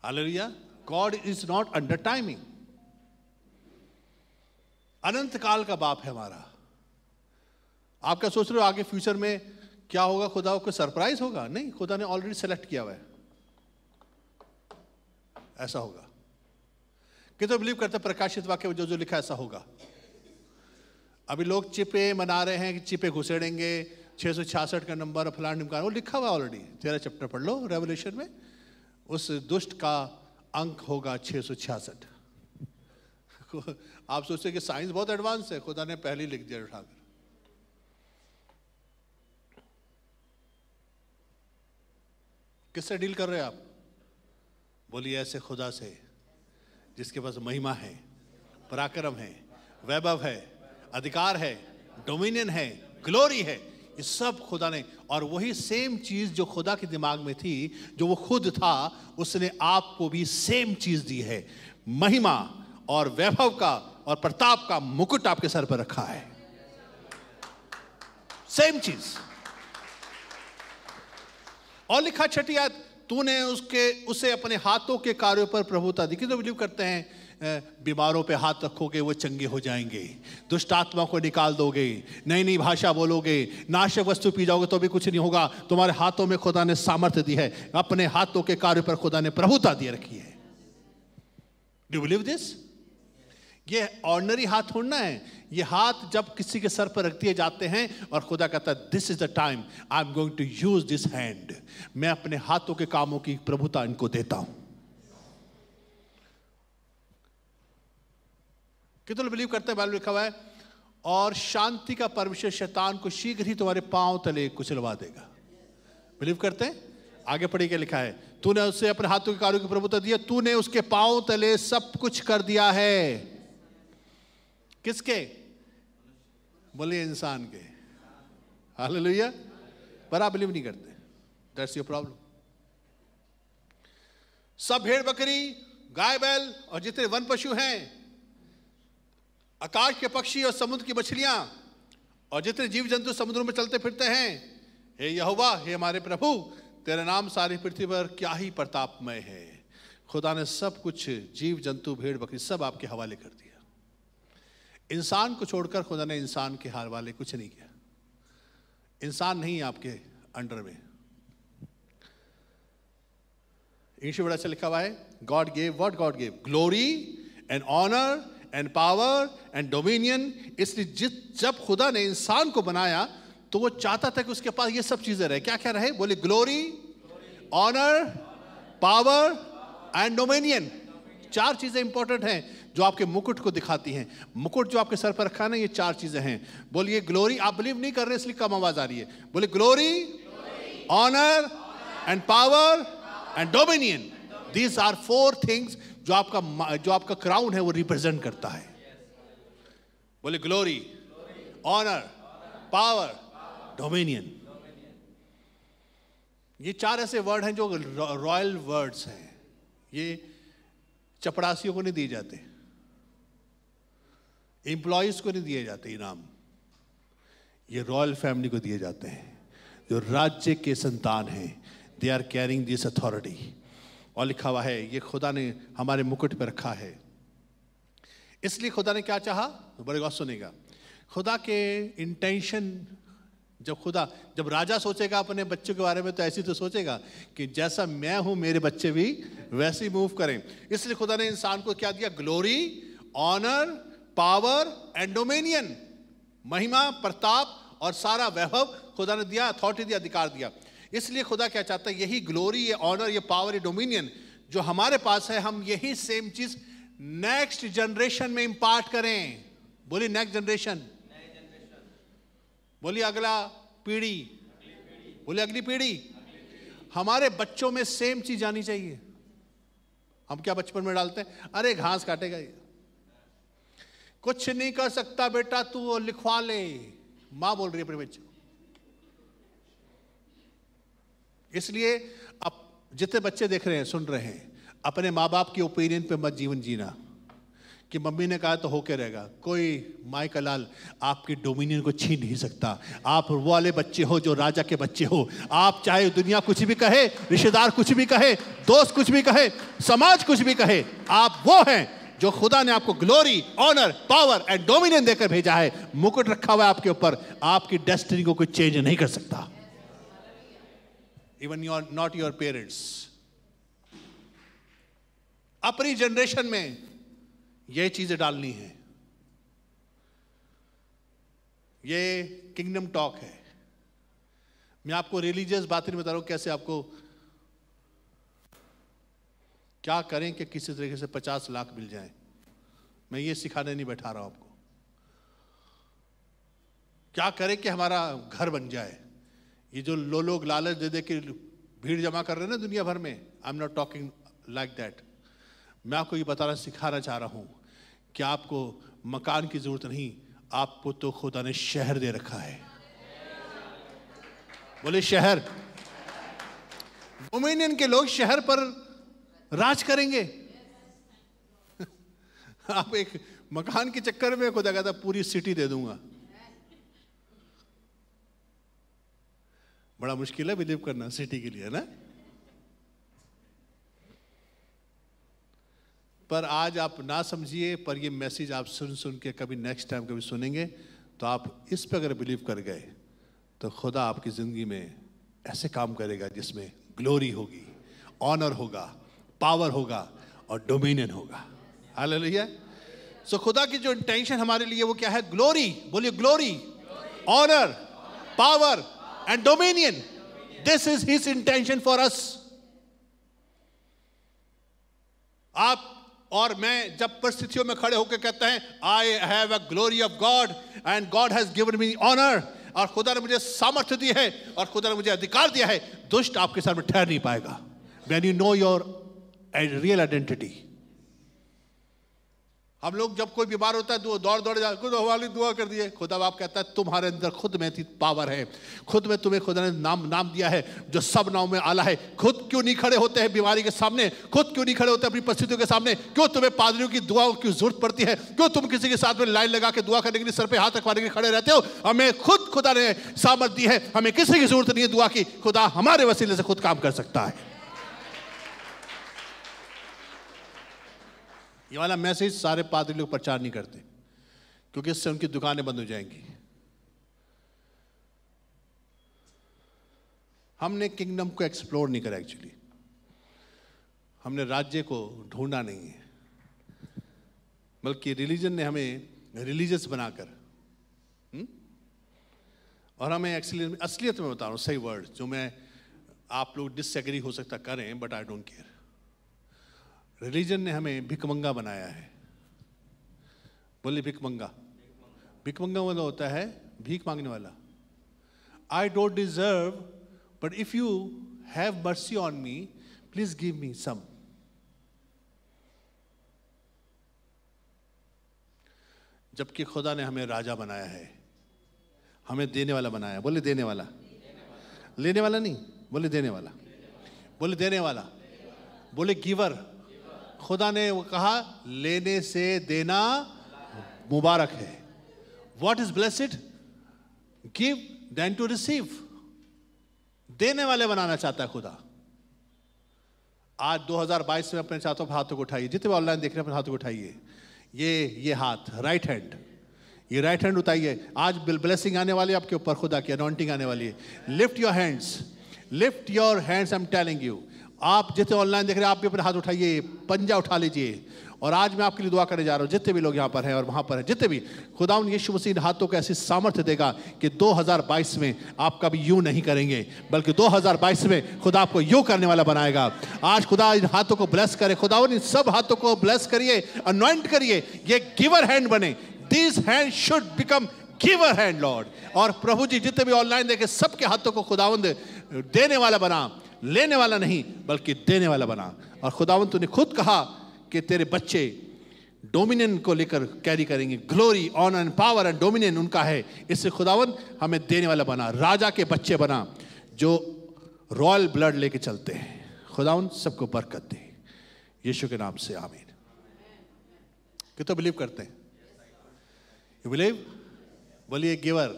Hallelujah. God is not under timing. अनंत काल का बाप है हमारा. आप क्या सोच रहे हो आगे फ्यूचर में क्या होगा? खुदा को सरप्राइज होगा? नहीं, खुदा ने ऑलरेडी सेलेक्ट किया हुआ है. ऐसा होगा। कितने बिलीव करते हैं प्रकाशित वाक्य में जो जो लिखा ऐसा होगा? अभी लोग चिपे मना रहे हैं कि चिपे घुसेड़ेंगे, 666 का नंबर फलान ढिमकान, वो लिखा हुआ ऑलरेडी। 13 चैप्टर पढ़ लो रेवल्यूशन में, उस दुष्ट का अंक होगा 666। आप सोचते कि साइंस बहुत एडवांस है, खुदा ने पहले ही लिख दिया उठाकर। किससे डील कर रहे हैं आप? बोलिए ऐसे खुदा से जिसके पास महिमा है, पराक्रम है, वैभव है, अधिकार है, डोमिनियन है, ग्लोरी है, ये सब खुदा ने। और वही सेम चीज जो खुदा के दिमाग में थी, जो वो खुद था, उसने आपको भी सेम चीज दी है। महिमा और वैभव का और प्रताप का मुकुट आपके सर पर रखा है, सेम चीज। और लिखा 6 आयत, तूने उसे अपने हाथों के कार्यों पर प्रभुता दी। कितने बिलीव करते हैं बीमारों पे हाथ रखोगे वो चंगे हो जाएंगे, दुष्ट आत्मा को निकाल दोगे, नई नई भाषा बोलोगे, नाशक वस्तु पी जाओगे तो भी कुछ नहीं होगा। तुम्हारे हाथों में खुदा ने सामर्थ्य दी है, अपने हाथों के कार्य पर खुदा ने प्रभुता दे रखी है। Do believe this? ये ऑर्डिनरी हाथ थोड़ना है। ये हाथ जब किसी के सर पर रख दिए जाते हैं और खुदा कहता है this is the time I am going to use this hand, मैं अपने हाथों के कामों की प्रभुता इनको देता हूं। कितने बिलीव करते हैं? बाइबल लिखा हुआ है, और शांति का परमेश्वर शैतान को शीघ्र ही तुम्हारे पांव तले कुचलवा देगा। बिलीव करते हैं? आगे पढ़ी के लिखा है, तूने उसे अपने हाथों के कार्यों की प्रभुता दी है, तूने उसके पांव तले सब कुछ कर दिया है। किसके? बोलिए इंसान के। हालेलुया। पर आप बिलीव नहीं करते, दैट्स योर प्रॉब्लम। सब भेड़ बकरी, गाय बैल और जितने वन पशु हैं, आकाश के पक्षी और समुद्र की मछलियां और जितने जीव जंतु समुद्रों में चलते फिरते हैं, हे यहोवा, हे हमारे प्रभु, तेरा नाम सारी पृथ्वी पर क्या ही प्रतापमय है। खुदा ने सब कुछ, जीव जंतु भेड़ बकरी सब आपके हवाले कर दिया। इंसान को छोड़कर खुदा ने इंसान के हवाले कुछ नहीं किया। इंसान नहीं आपके अंडर में। इंग्लिश में बड़ा अच्छा लिखा हुआ है, God gave, what God gave? Glory and honour and power and dominion. इसलिए जब खुदा ने इंसान को बनाया तो वो चाहता था कि उसके पास ये सब चीजें रहे। क्या क्या रहे? बोले glory, honour, power and dominion. 4 चीजें इंपॉर्टेंट हैं जो आपके मुकुट को दिखाती हैं। मुकुट जो आपके सर पर रखा है ना, ये 4 चीजें हैं। बोलिए ग्लोरी। आप बिलीव नहीं कर रहे इसलिए कम आवाज आ रही है। बोले glory, honour and power and dominion. These are 4 things जो आपका क्राउन है वो रिप्रेजेंट करता है। बोले ग्लोरी, ऑनर, पावर, डोमिनियन। ये 4 ऐसे वर्ड हैं जो रॉयल वर्ड्स हैं। ये चपड़ासियों को नहीं दिए जाते, एम्प्लॉयज को नहीं दिए जाते इनाम, ये रॉयल फैमिली को दिए जाते हैं जो राज्य के संतान हैं। They are carrying this authority. और लिखा हुआ है ये खुदा ने हमारे मुकुट पर रखा है। इसलिए खुदा ने क्या चाहा? बड़े गौर सुनेगा। खुदा के इंटेंशन, जब राजा सोचेगा अपने बच्चों के बारे में तो ऐसी तो सोचेगा कि जैसा मैं हूं मेरे बच्चे भी वैसे ही मूव करें। इसलिए खुदा ने इंसान को क्या दिया? Glory, honour, power and dominion. महिमा, प्रताप और सारा वैभव खुदा ने दिया, अथॉरिटी दिया, अधिकार दिया। इसलिए खुदा क्या चाहता है? यही ग्लोरी, ये ऑनर, ये पावर, ये डोमिनियन जो हमारे पास है, हम यही सेम चीज नेक्स्ट जनरेशन में इंपार्ट करें। बोलिए नेक्स्ट जनरेशन। बोलिए अगला पीढ़ी। बोलिए अगली पीढ़ी। हमारे बच्चों में सेम चीज आनी चाहिए। हम क्या बचपन में डालते हैं? अरे घास काटेगा ये, कुछ नहीं कर सकता बेटा, तू लिखवा ले। मां बोल रही है अपने बच्चे को। इसलिए अब जितने बच्चे देख रहे हैं, सुन रहे हैं, अपने माँ बाप की ओपिनियन पे मत जीवन जीना कि मम्मी ने कहा तो होके रहेगा। कोई माई का लाल आपकी डोमिनियन को छीन नहीं सकता। आप वो वाले बच्चे हो जो राजा के बच्चे हो। आप चाहे दुनिया कुछ भी कहे, रिश्तेदार कुछ भी कहे, दोस्त कुछ भी कहे, समाज कुछ भी कहे, आप वो हैं जो खुदा ने आपको glory, honour, power and dominion देकर भेजा है। मुकुट रखा हुआ है आपके ऊपर। आपकी डेस्टिनी को कोई चेंज नहीं कर सकता। Even not your parents. अपनी जनरेशन में ये चीजें डालनी है। ये किंगडम टॉक है। मैं आपको रिलीजियस बातें नहीं बता रहा हूं, कैसे आपको क्या करें कि किसी तरीके से 50 लाख मिल जाए। मैं ये सिखाने नहीं बैठा रहा हूं आपको। क्या करें कि हमारा घर बन जाए। ये जो लोग लालच दे दे के भीड़ जमा कर रहे हैं ना दुनिया भर में, आई am not talking like that. मैं आपको ये बताना सिखाना चाह रहा हूं कि आपको मकान की जरूरत नहीं, आपको तो खुदा ने शहर दे रखा है। बोले शहर। डोमिनियन के लोग शहर पर राज करेंगे। आप एक मकान के चक्कर में खुदा कहता पूरी सिटी दे दूंगा। बड़ा मुश्किल है बिलीव करना सिटी के लिए, ना। पर आज आप ना समझिए, पर ये मैसेज आप सुन सुन के कभी नेक्स्ट टाइम कभी सुनेंगे तो आप इस पे अगर बिलीव कर गए तो खुदा आपकी जिंदगी में ऐसे काम करेगा जिसमें ग्लोरी होगी, ऑनर होगा, पावर होगा और डोमिनियन होगा। हालेलुया। सो खुदा की जो इंटेंशन हमारे लिए वो क्या है? ग्लोरी। बोलिए glory, honour, power and dominion. This is his intention for us. आप और मैं जब परिस्थितियों में खड़े होकर कहते हैं I have a glory of God and God has given me honour, और खुदा ने मुझे सामर्थ्य दी है और खुदा ने मुझे अधिकार दिया है, दुष्ट आपके सामने ठहर नहीं पाएगा। When you know your real identity. हम लोग जब कोई बीमार होता है दौड़ दौड़ जा, खुदा हमारी दुआ कर दिए। खुदा बाप कहता है तुम्हारे अंदर खुद में पावर है, खुद में तुम्हें खुदा ने नाम दिया है जो सब नाम में आला है। खुद क्यों नहीं खड़े होते हैं बीमारी के सामने? खुद क्यों नहीं खड़े होते अपनी परिस्थितियों के सामने? क्यों तुम्हें पादरियों की दुआ की जरूरत पड़ती है? क्यों तुम किसी के साथ में लाइन लगा के दुआ करने के लिए सर पे हाथ रखवाने के लिए खड़े रहते हो? हमें खुद खुदा ने सामर्थ्य दी है, हमें किसी की जरूरत नहीं है दुआ की। खुदा हमारे वसीले से खुद काम कर सकता है। ये वाला मैसेज सारे पादरी लोग प्रचार नहीं करते क्योंकि इससे उनकी दुकानें बंद हो जाएंगी। हमने किंगडम को एक्सप्लोर नहीं करा एक्चुअली। हमने राज्य को ढूंढा नहीं है, बल्कि रिलीजन ने हमें रिलीजियस बनाकर और हमें एक्चुअली असलियत में बता रहा हूं सही वर्ड, जो मैं आप लोग डिसएग्री हो सकता करें but I don't care. Religion ने हमें भिकमंगा बनाया है। बोले भिकमंगा। भिकमंगा वाला होता है भीख मांगने वाला। I don't deserve but if you have mercy on me please give me some. जबकि खुदा ने हमें राजा बनाया है, हमें देने वाला बनाया। बोले देने वाला, लेने वाला नहीं, बोले देने वाला। बोले देने वाला, बोले गिवर। खुदा ने वो कहा लेने से देना मुबारक है। What is blessed? Give than to receive. देने वाले बनाना चाहता है खुदा। आज 2022 में अपने चाहता हूं हाथों को उठाइए, जितने भी ऑनलाइन देख रहे हैं अपने हाथों को उठाइए। ये हाथ राइट हैंड, ये राइट हैंड उठाइए। आज ब्लेसिंग आने वाली है आपके ऊपर, खुदा की अनॉइंटिंग आने वाली है। Lift your hands, lift your hands. I am telling you, आप जितने ऑनलाइन देख रहे हैं आप भी अपने हाथ उठाइए, पंजा उठा लीजिए। और आज मैं आपके लिए दुआ करने जा रहा हूं, जितने भी लोग यहाँ पर हैं और वहां पर हैं, जितने भी, खुदावंद यीशु मसीह इन हाथों को ऐसी सामर्थ्य देगा कि 2022 में आप कभी यूं नहीं करेंगे, बल्कि 2022 में खुदा आपको यूं करने वाला बनाएगा। आज खुदा इन हाथों को ब्लेस करे। खुदावंद इन सब हाथों को ब्लेस करिए, अनॉइंट करिए, ये गिवर हैंड बने। This hand should become giver hand Lord. और प्रभु जी जितने भी ऑनलाइन देखे सबके हाथों को खुदावंद देने वाला बना, लेने वाला नहीं बल्कि देने वाला बना। और खुदावंद तूने खुद कहा कि तेरे बच्चे डोमिनियन को लेकर कैरी करेंगे। Glory, honour and power and dominion उनका है। इससे खुदावंद हमें देने वाला बना, राजा के बच्चे बना जो रॉयल ब्लड लेके चलते हैं। खुदावंद सबको बरकत दे यीशु के नाम से, आमीन। कितना बिलीव करते हैं? You believe? बोलिए गिवर,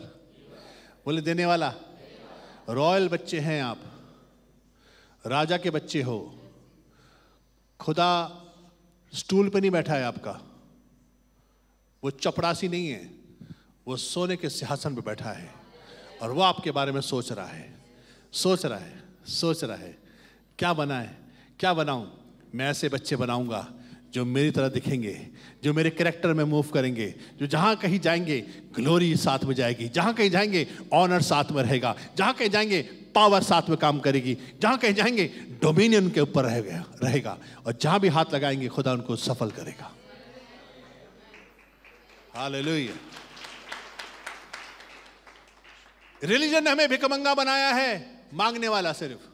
बोले देने वाला। रॉयल बच्चे हैं आप, राजा के बच्चे हो। खुदा स्टूल पे नहीं बैठा है आपका, वो चपरासी नहीं है, वो सोने के सिंहासन पे बैठा है और वो आपके बारे में सोच रहा है, सोच रहा है, सोच रहा है क्या बना है, क्या बनाऊं। मैं ऐसे बच्चे बनाऊंगा जो मेरी तरह दिखेंगे, जो मेरे कैरेक्टर में मूव करेंगे, जो जहां कहीं जाएंगे ग्लोरी साथ में जाएगी, जहां कहीं जाएंगे ऑनर साथ में रहेगा, जहां कहीं जाएंगे पावर साथ में काम करेगी, जहां कहीं जाएंगे डोमिनियन के ऊपर रहेगा, और जहां भी हाथ लगाएंगे खुदा उनको सफल करेगा। हालेलुया। रिलीजन ने हमें भिखमंगा बनाया है, मांगने वाला सिर्फ,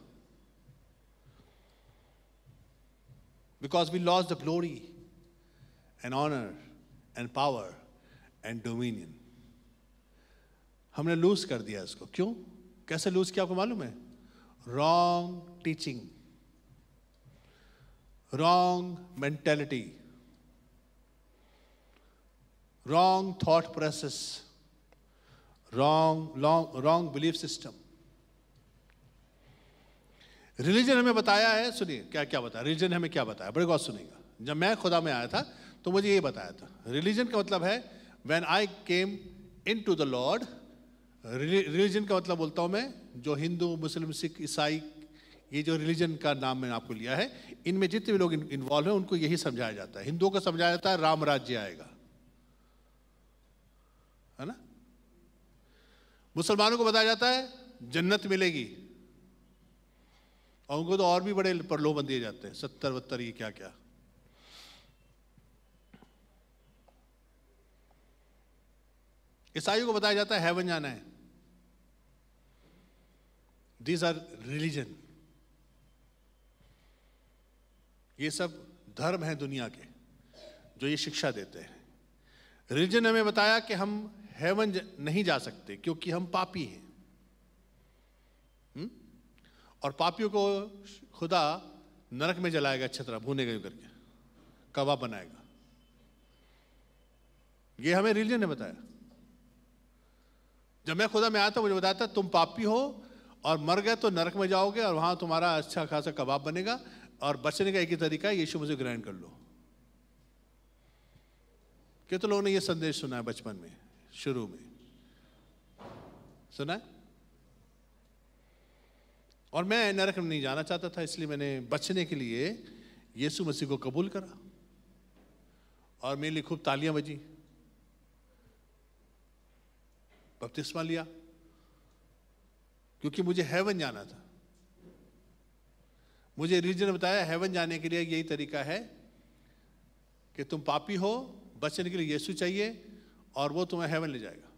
because we lost the glory and honor and power and dominion. हमने लूज कर दिया इसको। क्यों? कैसे लूज किया आपको मालूम है? Wrong teaching, wrong mentality, wrong thought process, wrong belief system. Religion हमें बताया है, सुनिए क्या क्या बताया रिलीजन ने हमें, क्या बताया, बड़े गौर सुनिएगा। जब मैं खुदा में आया था तो मुझे ये बताया था, रिलीजन का मतलब है when I came into the Lord. Religion का मतलब बोलता हूं मैं, जो हिंदू, मुस्लिम, सिख, ईसाई, ये जो रिलीजन का नाम मैंने आपको लिया है, इनमें जितने भी लोग इन्वॉल्व हैं उनको यही समझाया जाता है। हिंदुओं को समझाया जाता है राम राज्य आएगा, है ना। मुसलमानों को बताया जाता है जन्नत मिलेगी, और उनको तो और भी बड़े प्रलोभन दिए जाते हैं, 70-72 ये क्या क्या। ईसाइयों को बताया जाता है हेवन जाना है। These our religion. ये सब धर्म है दुनिया के जो ये शिक्षा देते हैं। रिलीजन ने हमें बताया कि हम हेवन नहीं जा सकते क्योंकि हम पापी हैं, और पापियों को खुदा नरक में जलाएगा, अच्छी तरह भूनेगा करके, कबाब बनाएगा। ये हमें रिलीजन ने बताया। जब मैं खुदा में आया था मुझे बताया था तुम पापी हो और मर गए तो नरक में जाओगे, और वहां तुम्हारा अच्छा खासा कबाब बनेगा, और बचने का एक ही तरीका है यीशु मसीह ग्रहण कर लो। कितने लोगों ने ये संदेश सुना है बचपन में, शुरू में सुना है? और मैं नरक में नहीं जाना चाहता था, इसलिए मैंने बचने के लिए यीशु मसीह को कबूल करा, और मेरे लिए खूब तालियां बजी, बपतिस्मा लिया, क्योंकि मुझे हेवन जाना था। मुझे रिलीजन ने बताया हेवन जाने के लिए यही तरीका है कि तुम पापी हो, बचने के लिए यीशु चाहिए, और वो तुम्हें हेवन ले जाएगा।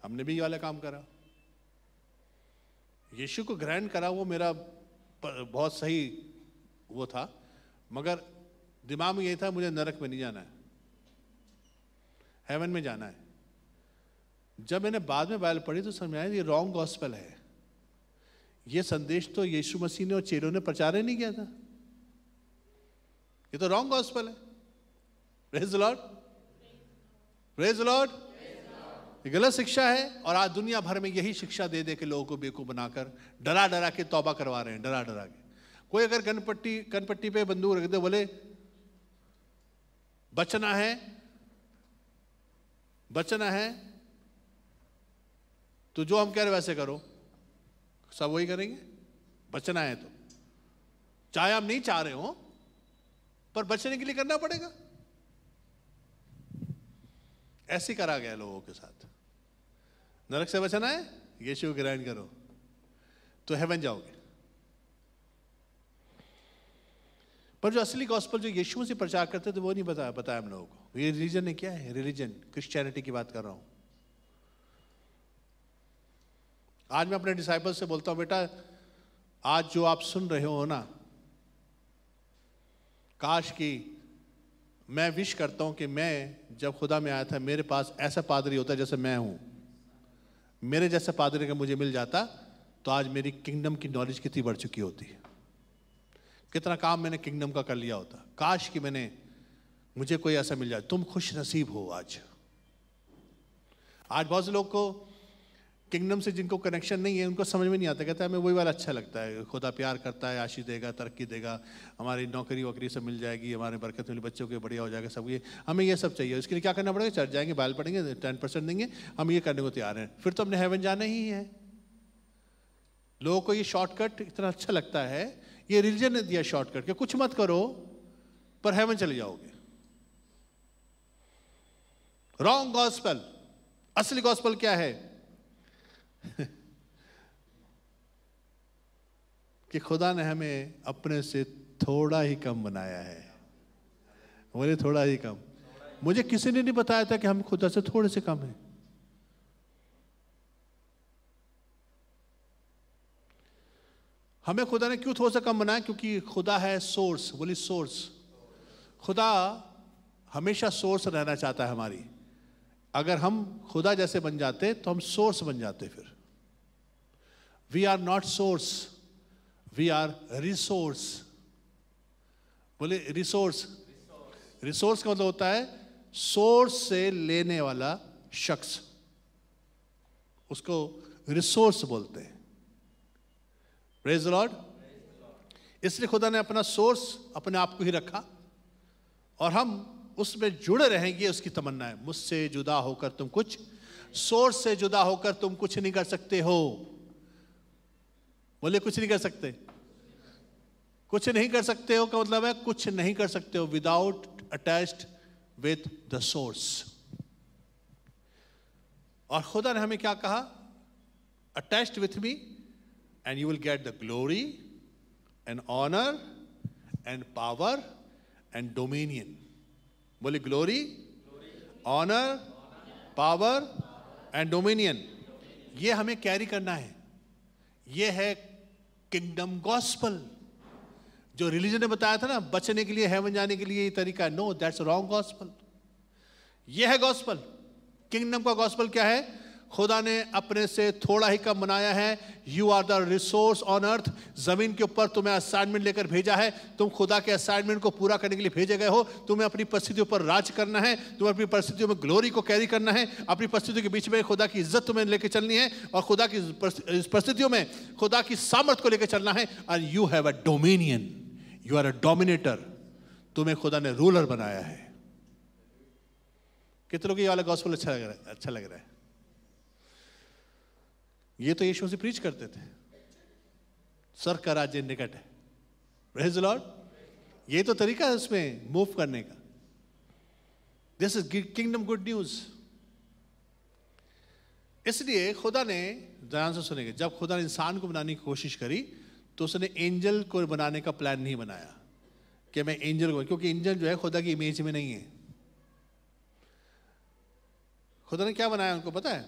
हमने भी ये वाला काम करा, यीशु को ग्रहण करा, वो मेरा बहुत सही वो था, मगर दिमाग में यही था मुझे नरक में नहीं जाना है, हेवन में जाना है। जब मैंने बाद में बाइबल पढ़ी तो समझ आया ये रॉन्ग गॉस्पेल है। ये संदेश तो यीशु मसीह ने और चेलों ने प्रचार ही नहीं किया था, ये तो रॉन्ग गॉस्पेल है। Praise the Lord, praise the Lord. ये गलत शिक्षा है, और आज दुनिया भर में यही शिक्षा दे दे के लोगों को बेवकूफ बनाकर डरा डरा के तौबा करवा रहे हैं, डरा डरा के। कोई अगर कनपट्टी पे बंदूक रख दे, बोले बचना है तो जो हम कह रहे वैसे करो, सब वही करेंगे। बचना है तो चाहे हम नहीं चाह रहे हो, पर बचने के लिए करना पड़ेगा। ऐसे करा गया लोगों के साथ। नरक से बचना है, यीशु को ग्रहण करो तो हेवन जाओगे। पर जो असली गॉस्पेल जो यीशु से प्रचार करते थे वो नहीं बताया हम लोगों को। ये रिलीजन है, क्या है रिलीजन? क्रिश्चियनिटी की बात कर रहा हूं। आज मैं अपने डिसाइपल से बोलता हूं, बेटा आज जो आप सुन रहे हो ना, काश कि मैं विश करता हूं कि मैं जब खुदा में आया था मेरे पास ऐसा पादरी होता जैसे मैं हूं। मेरे जैसा पादरी का मुझे मिल जाता तो आज मेरी किंगडम की नॉलेज कितनी बढ़ चुकी होती है, कितना काम मैंने किंगडम का कर लिया होता। काश कि मुझे कोई ऐसा मिल जाए। तुम खुश नसीब हो। आज बहुत से लोग को किंगडम से जिनको कनेक्शन नहीं है उनको समझ में नहीं आता, कहता है हमें वही वाला अच्छा लगता है, खुदा प्यार करता है, आशीष देगा, तरक्की देगा, हमारी नौकरी वोकरी सब मिल जाएगी, हमारे बरकत मिली, बच्चों के बढ़िया हो जाएगा, सब ये हमें ये सब चाहिए। इसके लिए क्या करना पड़ेगा? चर्च जाएंगे, बाइबल पढ़ेंगे, 10% देंगे, हम ये करने को तैयार हैं, फिर तो हमने हेवन जाना ही है। लोगों को ये शॉर्टकट इतना अच्छा लगता है, ये रिलीजन ने दिया शॉर्टकट, कि कुछ मत करो पर हेवन चले जाओगे। Wrong gospel. असली गॉस्पेल क्या है? कि खुदा ने हमें अपने से थोड़ा ही कम बनाया है। बोले थोड़ा ही कम। मुझे किसी ने नहीं बताया था कि हम खुदा से थोड़े से कम हैं। हमें खुदा ने क्यों थोड़ा सा कम बनाया? क्योंकि खुदा है सोर्स। बोली सोर्स। खुदा हमेशा सोर्स रहना चाहता है हमारी। अगर हम खुदा जैसे बन जाते तो हम सोर्स बन जाते। फिर we are not source, we are resource. बोले रिसोर्स। रिसोर्स का मतलब होता है सोर्स से लेने वाला शख्स, उसको रिसोर्स बोलते हैं। Praise the Lord. इसलिए खुदा ने अपना सोर्स अपने आप को ही रखा और हम उसमें जुड़े रहेंगे। उसकी तमन्ना है, मुझसे जुदा होकर तुम कुछ, सोर्स से जुदा होकर तुम कुछ नहीं कर सकते हो। बोले कुछ नहीं कर सकते। कुछ नहीं कर सकते हो का मतलब है कुछ नहीं कर सकते हो without attached with the source. और खुदा ने हमें क्या कहा? Attached with me and you will get the glory and honor and power and dominion. बोले glory, honor, power and dominion. ये हमें कैरी करना है। ये है किंगडम गॉस्पल। जो रिलीजन ने बताया था ना बचने के लिए, हेवन जाने के लिए ये तरीका है, नो, दैट्स रॉन्ग गॉस्पल। ये है गॉस्पल। किंगडम का गॉस्पल क्या है? खुदा ने अपने से थोड़ा ही कम बनाया है। You are the resource on earth. जमीन के ऊपर तुम्हें असाइनमेंट लेकर भेजा है। तुम खुदा के असाइनमेंट को पूरा करने के लिए भेजे गए हो। तुम्हें अपनी परिस्थितियों पर राज करना है। तुम्हें अपनी परिस्थितियों में ग्लोरी को कैरी करना है। अपनी परिस्थितियों के बीच में खुदा की इज्जत तुम्हें लेकर चलनी है और खुदा की परिस्थितियों में खुदा की सामर्थ को लेकर चलना है। And you have a dominion, you are a dominator. तुम्हें खुदा ने रूलर बनाया है। कितने लोग ये वाला गॉस्पेल अच्छा लग रहा है? ये तो यीशु से प्रीच करते थे, स्वर्ग का राज्य निकट है। Praise the Lord. ये तो तरीका है उसमें मूव करने का। This is kingdom good news. इसलिए खुदा ने, ध्यान से सुनेंगे, जब खुदा ने इंसान को बनाने की कोशिश करी तो उसने एंजल को बनाने का प्लान नहीं बनाया कि मैं एंजल को, क्योंकि एंजल जो है खुदा की इमेज में नहीं है। खुदा ने क्या बनाया उनको पता है?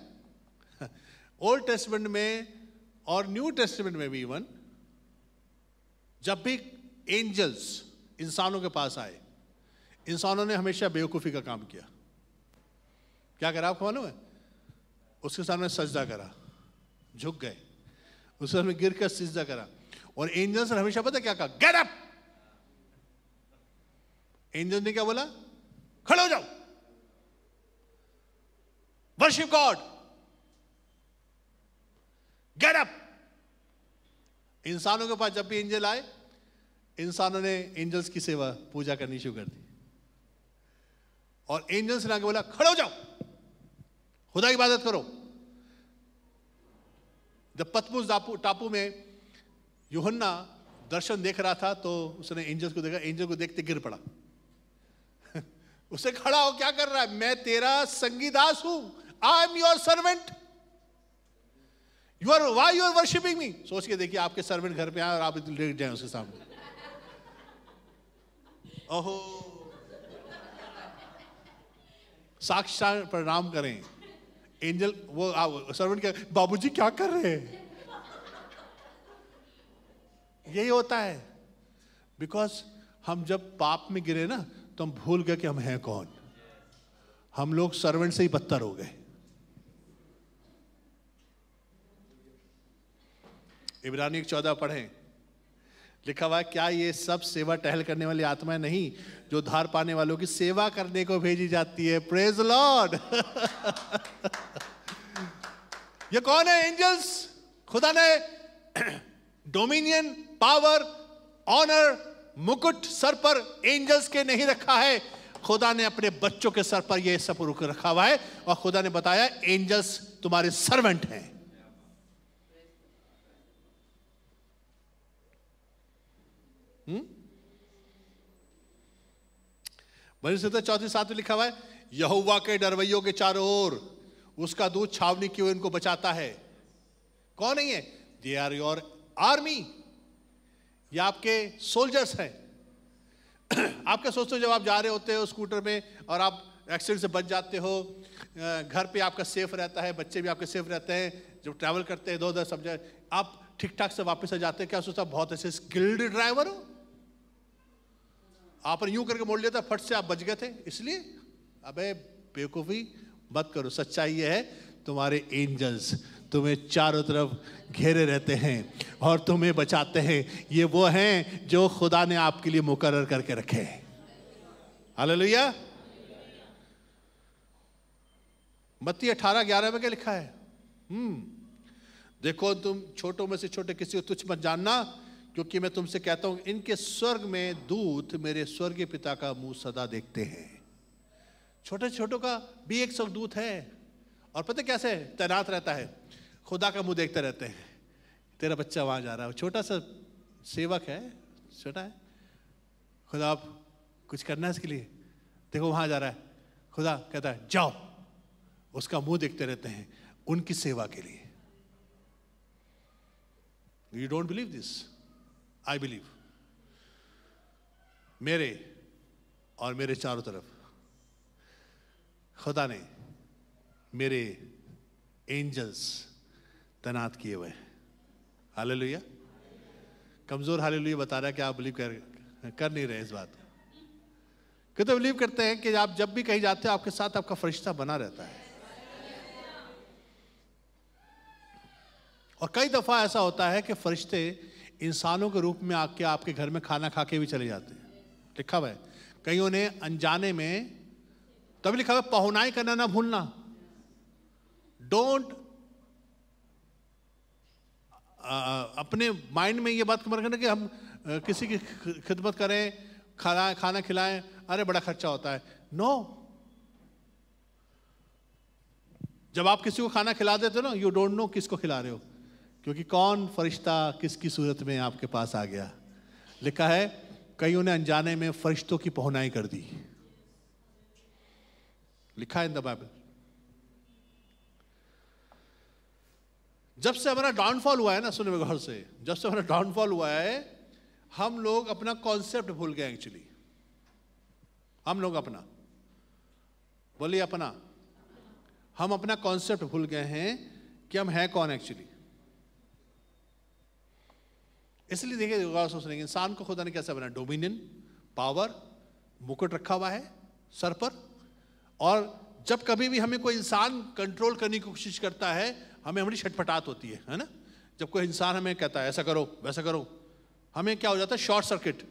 ओल्ड टेस्टमेंट में और न्यू टेस्टमेंट में भी इवन जब भी एंजल्स इंसानों के पास आए, इंसानों ने हमेशा बेवकूफ़ी का काम किया। क्या करा आपको मालूम है? उसके सामने सजदा करा, झुक गए, उसके सामने गिर कर सजदा करा। और एंजल्स ने हमेशा पता क्या कहा? Get up. एंजल्स ने क्या बोला? खड़े हो जाओ, वर्शिप गॉड, गेट अप। इंसानों के पास जब भी एंजल आए, इंसानों ने एंजल्स की सेवा पूजा करनी शुरू कर दी। और एंजल्स ने आके बोला खड़े हो जाओ, खुदा की इबादत करो। जब पतमुस टापू में यूहन्ना दर्शन देख रहा था तो उसने एंजल्स को देखा, एंजल को देखते गिर पड़ा। उसे खड़ा हो, क्या कर रहा है? मैं तेरा संगीदास हूं, I am your servant, why you are worshiping me? सोच के देखिए आपके सर्वेंट घर पे आए और आप लेट जाए उसके सामने। ओहो, साक्षात प्रणाम करें। एंजल वो सर्वेंट के बाबूजी क्या कर रहे हैं? यही होता है। बिकॉज हम जब पाप में गिरे ना तो हम भूल गए कि हम हैं कौन। हम लोग सर्वेंट से ही बदतर हो गए। इब्रानी 14 पढ़ें, लिखा हुआ है, क्या ये सब सेवा टहल करने वाली आत्माएं नहीं जो उद्धार पाने वालों की सेवा करने को भेजी जाती है? Praise the Lord. ये कौन है? एंजल्स। खुदा ने डोमिनियन, पावर, ऑनर, मुकुट सर पर एंजल्स के नहीं रखा है। खुदा ने अपने बच्चों के सर पर यह सब रखा हुआ है और खुदा ने बताया एंजल्स तुम्हारे सर्वेंट हैं। भजन संहिता 34:7 में लिखा हुआ है, यहोवा के डरवैयों के चारों ओर उसका दूत छावनी की ओर इनको बचाता है। कौन नहीं है? दे आर योर आर्मी, ये आपके सोल्जर्स हैं। आप क्या सोचते हो जब आप जा रहे होते हो स्कूटर में और आप एक्सीडेंट से बच जाते हो, घर पे आपका सेफ रहता है, बच्चे भी आपके सेफ रहते हैं, जब ट्रैवल करते हैं इधर उधर सब जगह आप ठीक ठाक से वापस आ जाते हैं, क्या सोचता बहुत ऐसे स्किल्ड ड्राइवर हो, आपने यूं करके मोड़ लिया था, फट से आप बच गए थे। इसलिए अबे बेवकूफी मत करो। सच्चाई ये है, तुम्हारे एंजल्स तुम्हें चारों तरफ घेरे रहते हैं और तुम्हें बचाते हैं। ये वो हैं जो खुदा ने आपके लिए मुकर्रर करके रखे हैं। हालेलुया। मत्ती 18:11 में क्या लिखा है? देखो तुम छोटों में से छोटे किसी को तुच्छ मत जानना, क्योंकि मैं तुमसे कहता हूं इनके स्वर्ग में दूत मेरे स्वर्गीय पिता का मुंह सदा देखते हैं। छोटे छोटों का भी एक स्वर्गदूत है, और पता कैसे तैनात रहता है? खुदा का मुंह देखते रहते हैं। तेरा बच्चा वहां जा रहा है, छोटा सा सेवक है, छोटा है, खुदा आप कुछ करना है इसके लिए, देखो वहां जा रहा है, खुदा कहता है जाओ, उसका मुंह देखते रहते हैं उनकी सेवा के लिए। You don't believe this? I believe. मेरे और मेरे चारों तरफ खुदा ने मेरे एंजल्स तैनात किए हुए हैं। हालेलुया। कमजोर हालेलुया बता रहा है कि आप बिलीव कर नहीं रहे इस बात। कितने बिलीव करते हैं कि आप जब भी कहीं जाते हो आपके साथ आपका फरिश्ता बना रहता है। और कई दफा ऐसा होता है कि फरिश्ते इंसानों के रूप में आके आपके घर में खाना खा के भी चले जाते हैं। लिखा हुआ है कईयों ने अनजाने में, तभी लिखा हुआ है पहुनाई करना ना भूलना। डोंट अपने माइंड में ये बात कमर करना कि हम किसी की खिदमत करें, खाना खिलाएं, अरे बड़ा खर्चा होता है। नो, जब आप किसी को खाना खिला देते हो ना, यू डोंट नो किसको खिला रहे हो, क्योंकि कौन फरिश्ता किसकी सूरत में आपके पास आ गया। लिखा है कईयों ने अनजाने में फरिश्तों की पहुनाई कर दी। लिखा है इन द बाइबल। जब से हमारा डाउनफॉल हुआ है ना, सुनो गौर से, जब से हमारा डाउनफॉल हुआ है हम लोग अपना कॉन्सेप्ट भूल गए। एक्चुअली हम लोग अपना, बोलिए अपना, हम अपना कॉन्सेप्ट भूल गए हैं कि हम हैं कौन एक्चुअली। इसलिए देखिए गौर से सुनेंगे, इंसान को खुदा ने कैसा बनाया? डोमिनियन, पावर, मुकुट रखा हुआ है सर पर, और जब कभी भी हमें कोई इंसान कंट्रोल करने की कोशिश करता है हमें हमारी छटपटाहट होती है ना। जब कोई इंसान हमें कहता है ऐसा करो वैसा करो, हमें क्या हो जाता है? Short circuit.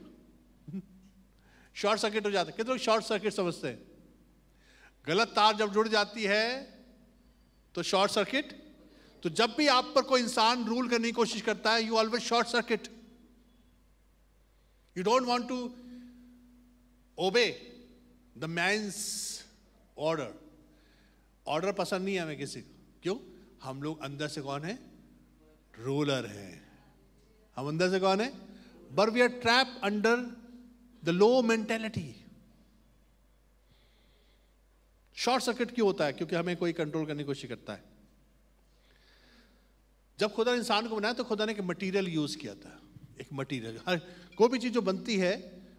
शॉर्ट सर्किट हो जाता है। कितने लोग शॉर्ट सर्किट समझते हैं? गलत तार जब जुड़ जाती है तो शॉर्ट सर्किट। तो जब भी आप पर कोई इंसान रूल करने की कोशिश करता है, you always short circuit. You don't want to obey the man's order. Order पसंद नहीं है हमें किसी को। क्यों? हम लोग अंदर से कौन है? रूलर है। हम अंदर से कौन है? But we are trap under the low mentality. Short circuit क्यों होता है? क्योंकि हमें कोई कंट्रोल करने की कोशिश करता है। जब खुदा ने इंसान को बनाया तो खुदा ने एक मटेरियल यूज किया था। एक मटेरियल, हर कोई भी चीज जो बनती है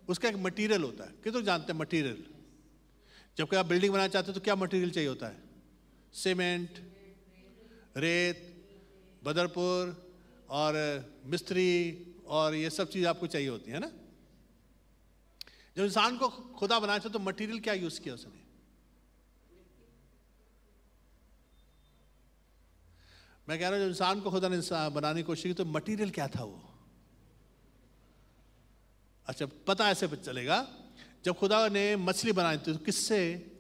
उसका एक मटेरियल होता है। कितने जानते हैं मटेरियल? जब कोई आप बिल्डिंग बनाना चाहते हो तो क्या मटेरियल चाहिए होता है? सीमेंट, रेत, बदरपुर और मिस्त्री और ये सब चीज आपको चाहिए होती है ना। जब इंसान को खुदा बनाया था तो मटेरियल क्या यूज किया उसने? मैं कह रहा हूं जब इंसान को खुदा ने बनाने की कोशिश की तो मटेरियल क्या था वो? अच्छा, पता ऐसे चलेगा, जब खुदा ने मछली बनाई थी तो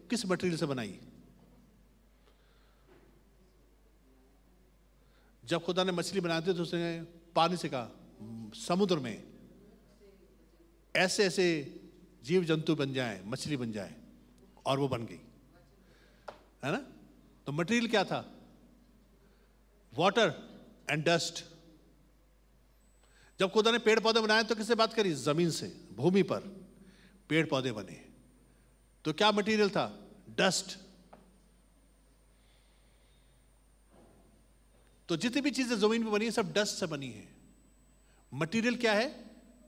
किस मटेरियल से बनाई? जब खुदा ने मछली बनाई थी तो उसने पानी से कहा समुद्र में ऐसे ऐसे जीव जंतु बन जाए, मछली बन जाए, और वो बन गई, है ना। तो मटेरियल क्या था? Water and dust. जब खुदा ने पेड़ पौधे बनाए तो किससे बात करी? जमीन से, भूमि पर पेड़ पौधे बने। तो क्या मटेरियल था? डस्ट। तो जितनी भी चीजें जमीन पर बनी है सब डस्ट से बनी है। मटेरियल क्या है?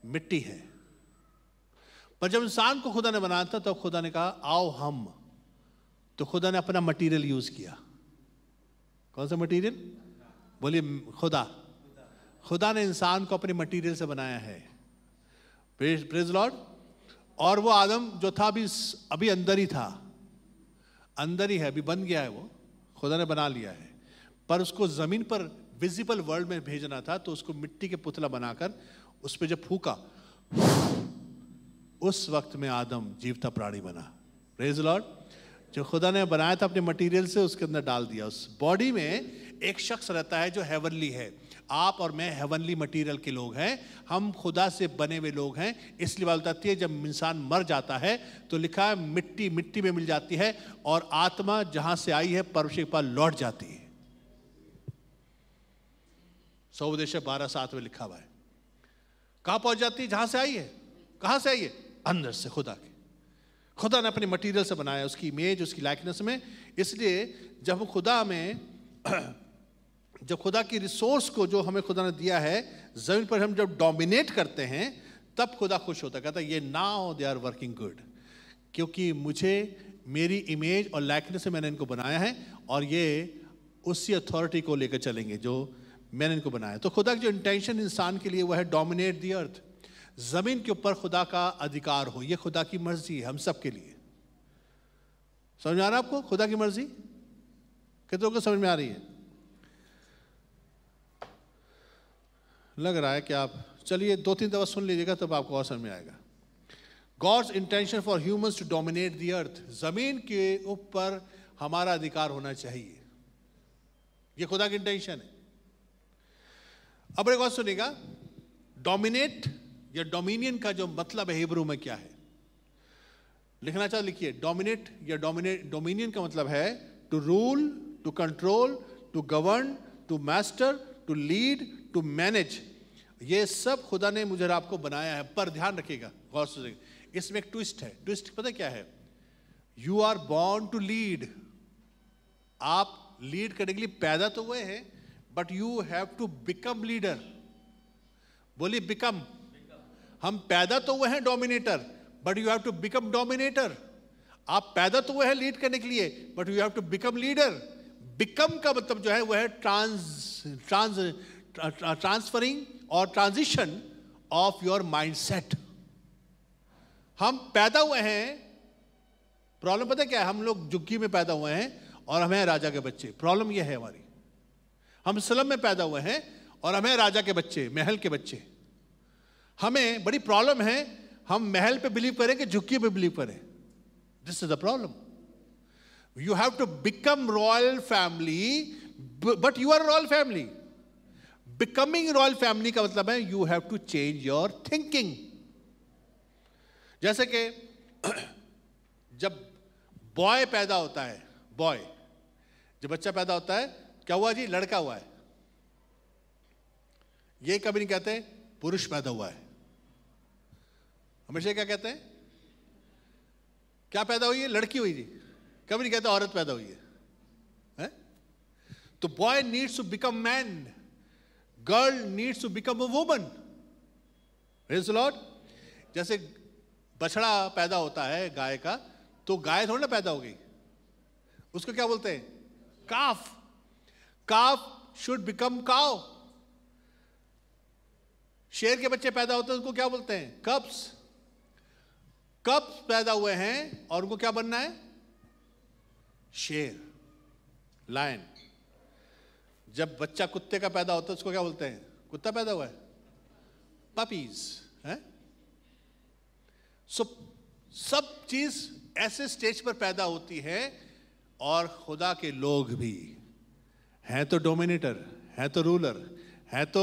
मिट्टी है। पर जब इंसान को खुदा ने बनाया था तो खुदा ने कहा आओ हम, तो खुदा ने अपना मटेरियल यूज किया। कौन सा मटेरियल? बोलिए खुदा। खुदा ने इंसान को अपने मटेरियल से बनाया है। Praise Lord. और वो आदम जो था अभी अंदर ही था, अंदर ही है, अभी बन गया है, वो खुदा ने बना लिया है। पर उसको जमीन पर विजिबल वर्ल्ड में भेजना था, तो उसको मिट्टी के पुतला बनाकर उस पर जब फूका, उस वक्त में आदम जीवता प्राणी बना। Praise Lord. जो खुदा ने बनाया था अपने मटेरियल से, उसके अंदर डाल दिया। उस बॉडी में एक शख्स रहता है जो हेवनली है। आप और मैं हेवनली मटेरियल के लोग हैं, हम खुदा से बने हुए लोग हैं। इसलिए बात बताती है जब इंसान मर जाता है तो लिखा है मिट्टी मिट्टी में मिल जाती है, और आत्मा जहां से आई है परमेश्वर के पास लौट जाती है। उपदेश 12:7 में लिखा हुआ है। कहां पहुंच जाती है? जहां से आई है। कहां से आई है? अंदर से, खुदा के। खुदा ने अपने मटेरियल से बनाया, उसकी इमेज, उसकी लाइकनेस में। इसलिए जब खुदा में जब खुदा की रिसोर्स को जो हमें खुदा ने दिया है जमीन पर हम जब डोमिनेट करते हैं, तब खुदा खुश होता है। कहता है ये now they are working good, क्योंकि मुझे मेरी इमेज और लाइकनेस से मैंने इनको बनाया है, और ये उसी अथॉरिटी को लेकर चलेंगे जो मैंने इनको बनाया। तो खुदा की जो इंटेंशन इंसान के लिए वो है डोमिनेट द अर्थ। जमीन के ऊपर खुदा का अधिकार हो, ये खुदा की मर्जी है हम सब के लिए। समझ आ रहा है आपको? खुदा की मर्जी कितनों को समझ में आ रही है? लग रहा है कि आप, चलिए 2-3 दफा सुन लीजिएगा तब आपको और समझ में आएगा। God's intention for humans to dominate the earth. जमीन के ऊपर हमारा अधिकार होना चाहिए, ये खुदा की इंटेंशन है। अब एक बात सुनिएगा, डोमिनेट या डोमिनियन का जो मतलब है हिब्रू में क्या है? लिखना चाहे लिखिए। डोमिनेट या डोमिनियन का मतलब है to rule, to control, to govern, to master, to lead, to manage. ये सब खुदा ने मुझे आपको बनाया है। पर ध्यान रखिएगा, गौर से, इसमें एक ट्विस्ट है। ट्विस्ट पता क्या है? You are born to lead. आप लीड करने के लिए पैदा तो हुए हैं, but you have to become leader. बोलिए बिकम। हम पैदा तो हुए हैं dominator, but you have to become dominator. आप पैदा तो हुए हैं लीड करने के लिए, but you have to become leader. Become का मतलब जो है वह है ट्रांसफरिंग और ट्रांजिशन ऑफ योर माइंडसेट। हम पैदा हुए हैं, प्रॉब्लम पता क्या है? हम लोग झुग्गी में पैदा हुए हैं और हमें राजा के बच्चे। प्रॉब्लम यह है हमारी, हम स्लम में पैदा हुए हैं और हमें राजा के बच्चे, महल के बच्चे। हमें बड़ी प्रॉब्लम है, हम महल पे बिलीव करें कि झुग्गी पे बिलीव करें। This is the problem. You have to become royal family, but you are royal family. Becoming royal family का मतलब है you have to change your thinking. जैसे कि जब बॉय पैदा होता है, बॉय जब बच्चा पैदा होता है, क्या हुआ जी? लड़का हुआ है। ये कभी नहीं कहते पुरुष पैदा हुआ है, हमेशा क्या कहते हैं? क्या पैदा हुई है? लड़की हुई जी। कभी नहीं कहते औरत पैदा हुई है? तो boy needs to become man, girl needs to become a woman. Praise the Lord. जैसे बछड़ा पैदा होता है गाय का, तो गाय थोड़ी ना पैदा हो गई, उसको क्या बोलते हैं? काफ। काफ शुड बिकम काव। शेर के बच्चे पैदा होते हैं, उनको क्या बोलते हैं? कब्स। कब्स पैदा हुए हैं और उनको क्या बनना है? शेर, लायन। जब बच्चा कुत्ते का पैदा होता है उसको क्या बोलते हैं? कुत्ता पैदा हुआ है, पपीज है। सब चीज ऐसे स्टेज पर पैदा होती है, और खुदा के लोग भी हैं तो डोमिनेटर, हैं तो रूलर, हैं तो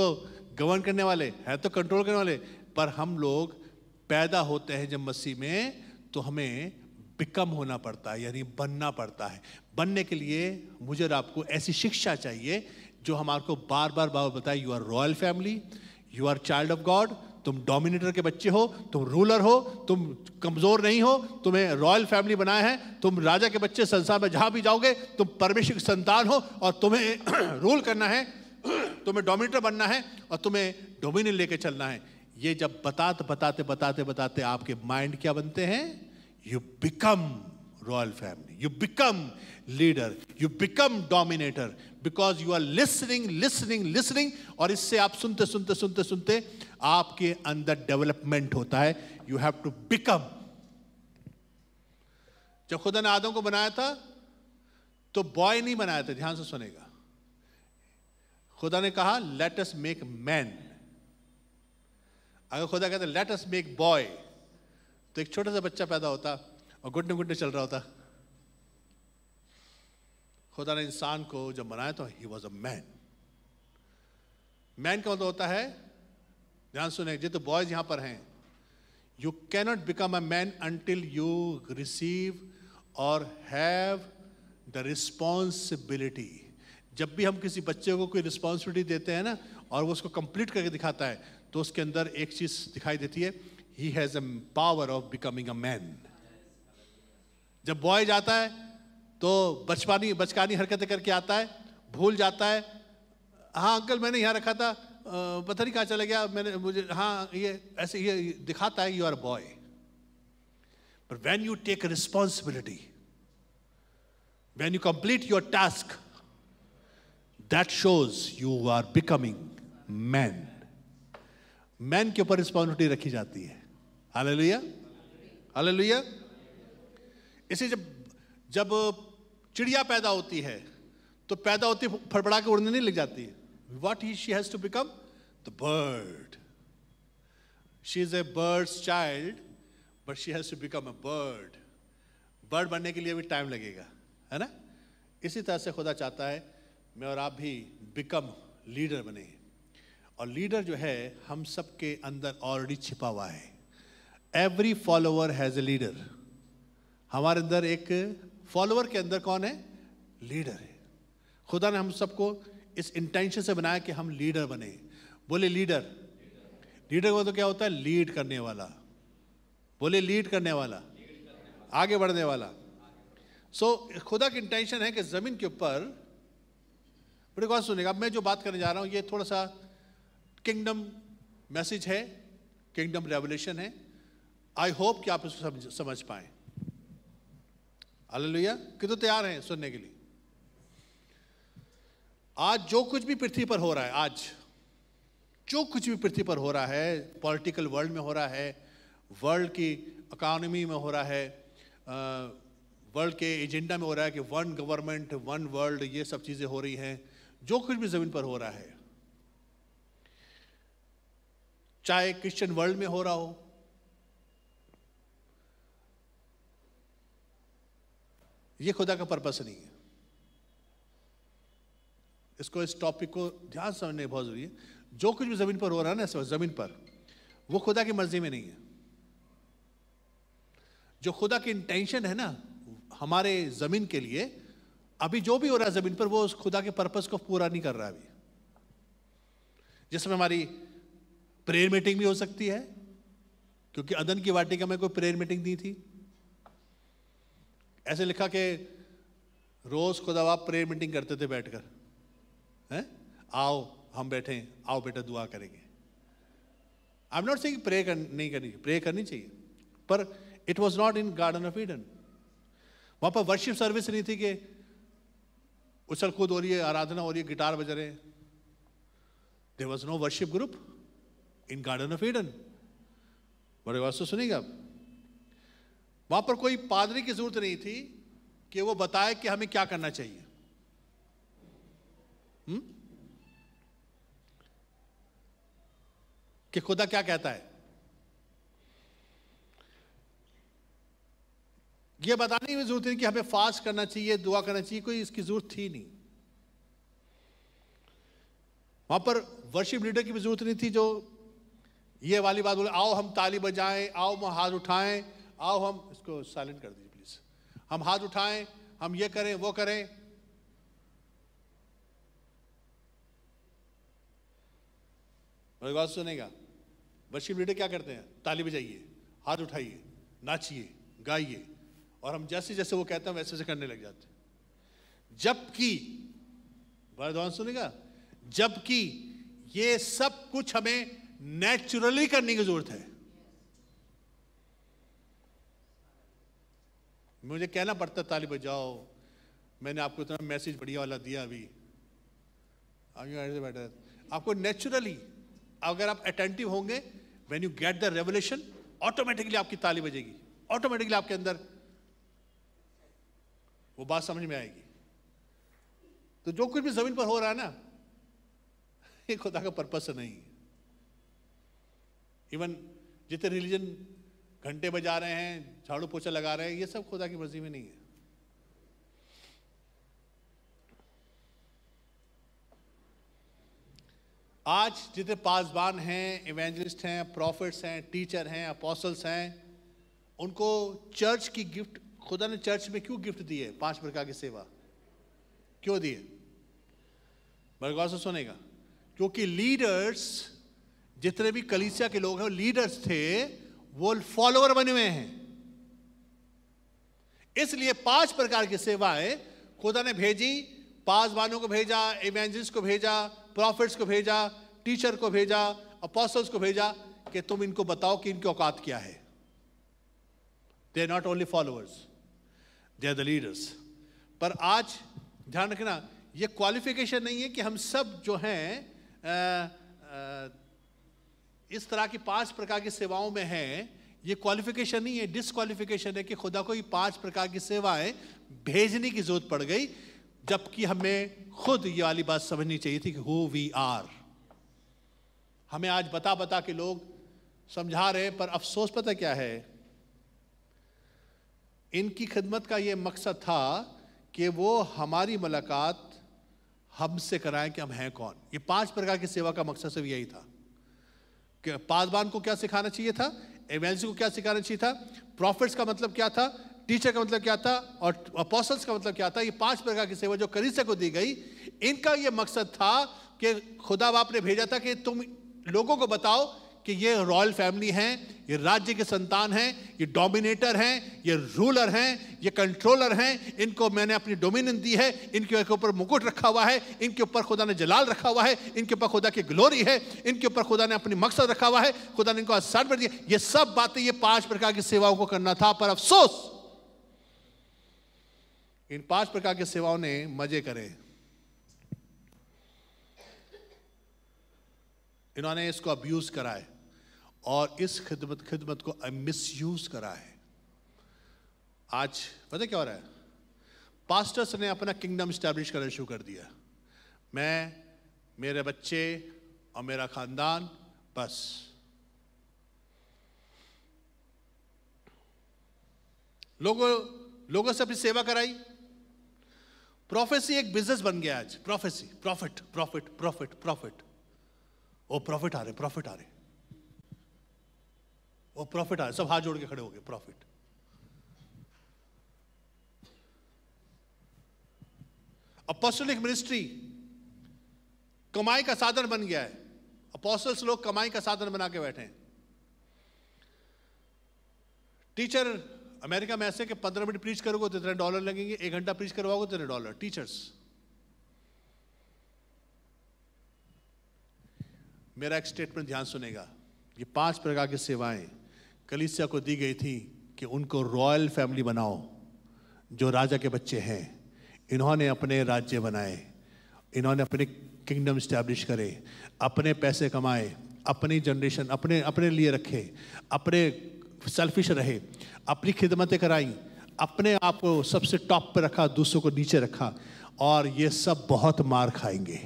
गवर्न करने वाले, हैं तो कंट्रोल करने वाले। पर हम लोग पैदा होते हैं जब मसीह में, तो हमें बिकम होना पड़ता है, यानी बनना पड़ता है। बनने के लिए मुझे और आपको ऐसी शिक्षा चाहिए जो हमारे को बार बार बताए, you are royal family, you are child of God, तुम डोमिनेटर के बच्चे हो, तुम रूलर हो, तुम कमजोर नहीं हो, तुम्हें रॉयल फैमिली बनाया है, तुम राजा के बच्चे, संसार में जहां भी जाओगे तुम परमेश्वर की संतान हो और तुम्हें रूल करना है, तुम्हें डोमिनेटर बनना है और तुम्हें डोमिनियन लेके चलना है। ये जब बताते आपके माइंड क्या बनते हैं? You become royal family, you become leader, you become dominator, because you are listening. और इससे आप सुनते आपके अंदर डेवलपमेंट होता है। You have to become. जब खुदा ने आदम को बनाया था तो बॉय नहीं बनाया था, ध्यान से सुनेगा। खुदा ने कहा लेट अस मेक मैन। अगर खुदा कहता लेट अस मेक बॉय, तो एक छोटा सा बच्चा पैदा होता और घुटने चल रहा होता। खुदा ने इंसान को जब बनाया तो he was a man. Man का मतलब होता है, ध्यान सुने जी, तो बॉयज यहां पर हैं, you cannot become a man until you receive और हैव द रिस्पॉन्सिबिलिटी। जब भी हम किसी बच्चे को कोई रिस्पॉन्सिबिलिटी देते हैं ना और वो उसको कंप्लीट करके दिखाता है, तो उसके अंदर एक चीज दिखाई देती है, he has a power of becoming a man. जब बॉय जाता है तो बचकानी हरकतें करके आता है, भूल जाता है, हाँ अंकल मैंने यहाँ रखा था, पता नहीं कहाँ चला गया, मुझे हाँ ये ऐसे ये दिखाता है you are boy. But when you take responsibility, when you complete your task, that shows you are becoming man. Man के ऊपर रिस्पॉन्सिबिलिटी रखी जाती है। Hallelujah, hallelujah. इसे जब चिड़िया पैदा होती है तो पैदा होती फड़फड़ा के उड़ने नहीं लग जाती है। What she has to become? The bird. She is a bird's child, but she has to become a bird. Bird बनने के लिए भी टाइम लगेगा, है ना? इसी तरह से खुदा चाहता है मैं और आप भी बिकम लीडर बने। और लीडर जो है हम सबके अंदर ऑलरेडी छिपा हुआ है। Every follower has a leader. हमारे अंदर एक फॉलोअर के अंदर कौन है? लीडर है। खुदा ने हम सबको इस इंटेंशन से बनाया कि हम लीडर बने। बोले लीडर। लीडर को तो क्या होता है? लीड करने वाला। बोले लीड करने वाला, आगे बढ़ने वाला। खुदा की इंटेंशन है कि जमीन के ऊपर, बड़ी बात सुनिएगा, अब मैं जो बात करने जा रहा हूं ये थोड़ा सा किंगडम मैसेज है, किंगडम रेवलेशन है। आई होप कि आप इसको समझ पाए। हालेलुया। कितने तैयार हैं सुनने के लिए? आज जो कुछ भी पृथ्वी पर हो रहा है, आज जो कुछ भी पृथ्वी पर हो रहा है, पॉलिटिकल वर्ल्ड में हो रहा है, वर्ल्ड की इकोनॉमी में हो रहा है, वर्ल्ड के एजेंडा में हो रहा है कि वन गवर्नमेंट वन वर्ल्ड, ये सब चीजें हो रही हैं। जो कुछ भी जमीन पर हो रहा है, चाहे क्रिश्चियन वर्ल्ड में हो रहा हो, ये खुदा का पर्पस नहीं है। इसको, इस टॉपिक को ध्यान से समझने बहुत जरूरी है। जो कुछ भी जमीन पर हो रहा है ना, जमीन पर, वो खुदा की मर्जी में नहीं है। जो खुदा की इंटेंशन है ना हमारे जमीन के लिए, अभी जो भी हो रहा है जमीन पर, वो उस खुदा के पर्पस को पूरा नहीं कर रहा है अभी। जिसमें हमारी प्रेयर मीटिंग भी हो सकती है, क्योंकि अदन की वाटिका में कोई प्रेयर मीटिंग नहीं थी। ऐसे लिखा कि रोज खुदा बाप प्रेयर मीटिंग करते थे बैठकर, हैं? आओ हम बैठे, आओ बेटा दुआ करेंगे। I am not saying pray नहीं करनी, प्रे करनी चाहिए, पर it was not in garden of Eden. वहां पर वर्शिप सर्विस नहीं थी कि उछल कूद हो रही है, आराधना हो रही है, गिटार बज रहे हैं। There was no worship group in garden of Eden. बड़े बात तो सुनिएगा आप। वहां पर कोई पादरी की जरूरत नहीं थी कि वो बताए कि हमें क्या करना चाहिए। कि खुदा क्या कहता है, ये बताने की जरूरत नहीं कि हमें फास्ट करना चाहिए, दुआ करना चाहिए, कोई इसकी जरूरत थी नहीं। वहां पर वर्शिप लीडर की भी जरूरत नहीं थी जो ये वाली बात बोले, आओ हम ताली बजाएं, आओ हम हाथ उठाएं, आओ हम, इसको साइलेंट कर दीजिए प्लीज, हम हाथ उठाएं, हम ये करें वो करें। और बात सुनेगा, वर्शिप लीडर क्या करते हैं? ताली बजाइए, हाथ उठाइए, नाचिए, गाइए, और हम जैसे जैसे वो कहते हैं वैसे वैसे करने लग जाते हैं। जबकि बात सुनेगा, जबकि ये सब कुछ हमें नेचुरली करने की जरूरत है। मुझे कहना पड़ता ताली बजाओ, मैंने आपको इतना मैसेज बढ़िया वाला दिया अभी, बेटर आपको नेचुरली, अगर आप अटेंटिव होंगे, when you get the revelation, automatically आपकी ताली बजेगी, ऑटोमेटिकली आपके अंदर वो बात समझ में आएगी। तो जो कुछ भी जमीन पर हो रहा है ना, ये खुदा का पर्पस नहीं। इवन जितने रिलीजन घंटे बजा रहे हैं, झाड़ू पोछा लगा रहे हैं, ये सब खुदा की मर्जी में नहीं है। आज जितने पासबान हैं, इवेंजलिस्ट हैं, प्रॉफिट्स हैं, टीचर हैं, अपोस्टल्स हैं, उनको चर्च की गिफ्ट, खुदा ने चर्च में क्यों गिफ्ट दी है? 5 प्रकार की सेवा क्यों दी है? बरगौर से सुनेगा, क्योंकि लीडर्स, जितने भी कलीसिया के लोग हैं, लीडर्स थे, वो फॉलोअर बने हुए हैं। इसलिए 5 प्रकार की सेवाएं खुदा ने भेजी। पासबानों को भेजा, इवेंजलिस्ट को भेजा, प्रॉफिट्स को भेजा, टीचर को भेजा, अपोस्टल्स को भेजा, कि तुम इनको बताओ कि इनकी औकात क्या है। They are not only followers, they are the leaders. पर आज ध्यान रखना, ये क्वालिफिकेशन नहीं है कि हम सब जो हैं इस तरह की 5 प्रकार की सेवाओं में हैं। ये क्वालिफिकेशन नहीं है, डिसक्वालिफिकेशन है कि खुदा को ये 5 प्रकार की सेवाएं भेजने की जरूरत पड़ गई, जबकि हमें खुद ये वाली बात समझनी चाहिए थी कि हु वी आर। हमें आज बता बता के लोग समझा रहे, पर अफसोस पता क्या है, इनकी खिदमत का ये मकसद था कि वो हमारी मुलाकात हमसे कराएं कि हम हैं कौन। ये 5 प्रकार की सेवा का मकसद सिर्फ यही था कि पासबान को क्या सिखाना चाहिए था, इवेंजलिस्ट को क्या सिखाना चाहिए था, प्रॉफिट्स का मतलब क्या था, टीचर का मतलब क्या था, और अपोस्टल्स का मतलब क्या था। ये 5 प्रकार की सेवा जो कलीसिया को दी गई, इनका ये मकसद था कि खुदा बाप ने भेजा था कि तुम लोगों को बताओ कि ये रॉयल फैमिली हैं, ये राज्य के संतान हैं, ये डोमिनेटर हैं, ये रूलर हैं, ये कंट्रोलर हैं, इनको मैंने अपनी डोमिनेंस दी है, इनके ऊपर मुकुट रखा हुआ है, इनके ऊपर खुदा ने जलाल रखा हुआ है, इनके ऊपर खुदा की ग्लोरी है, इनके ऊपर खुदा ने अपनी मकसद रखा हुआ है, खुदा ने इनको आसान कर दिया। ये सब बातें ये 5 प्रकार की सेवाओं को करना था। पर अफसोस, इन 5 प्रकार की सेवाओं ने मजे करे, इन्होंने इसको अब्यूज करा है और इस खिदमत को मिसयूज करा है। आज पता क्या हो रहा है, पास्टर्स ने अपना किंगडम स्टैब्लिश करना शुरू कर दिया। मैं, मेरे बच्चे और मेरा खानदान, बस। लोगों से अपनी सेवा कराई। प्रोफेसी एक बिजनेस बन गया आज। Prophecy, profit profit profit profit. Oh profit आ रहे, प्रॉफिट आ रहे, वो प्रॉफिट आ रहे, सब हाथ जोड़ के खड़े हो गए, प्रॉफिट। अपोस्टलिक मिनिस्ट्री कमाई का साधन बन गया है। अपोस्टल्स लोग कमाई का साधन बना के बैठे हैं। टीचर अमेरिका में ऐसे कि 15 मिनट प्रीच करोगे तो इतने $, लगेंगे, 1 घंटा प्रीच करवाओगे तो इतने $। टीचर्स। मेरा एक स्टेटमेंट ध्यान सुनेगा, ये 5 प्रकार की सेवाएं कलीसिया को दी गई थी कि उनको रॉयल फैमिली बनाओ, जो राजा के बच्चे हैं। इन्होंने अपने राज्य बनाए, इन्होंने अपने किंगडम स्टैब्लिश करे, अपने पैसे कमाए, अपनी जनरेशन अपने लिए रखे, अपने सेल्फिश रहे, अपनी खिदमतें कराई, अपने आप को सबसे टॉप पे रखा, दूसरों को नीचे रखा, और ये सब बहुत मार खाएंगे।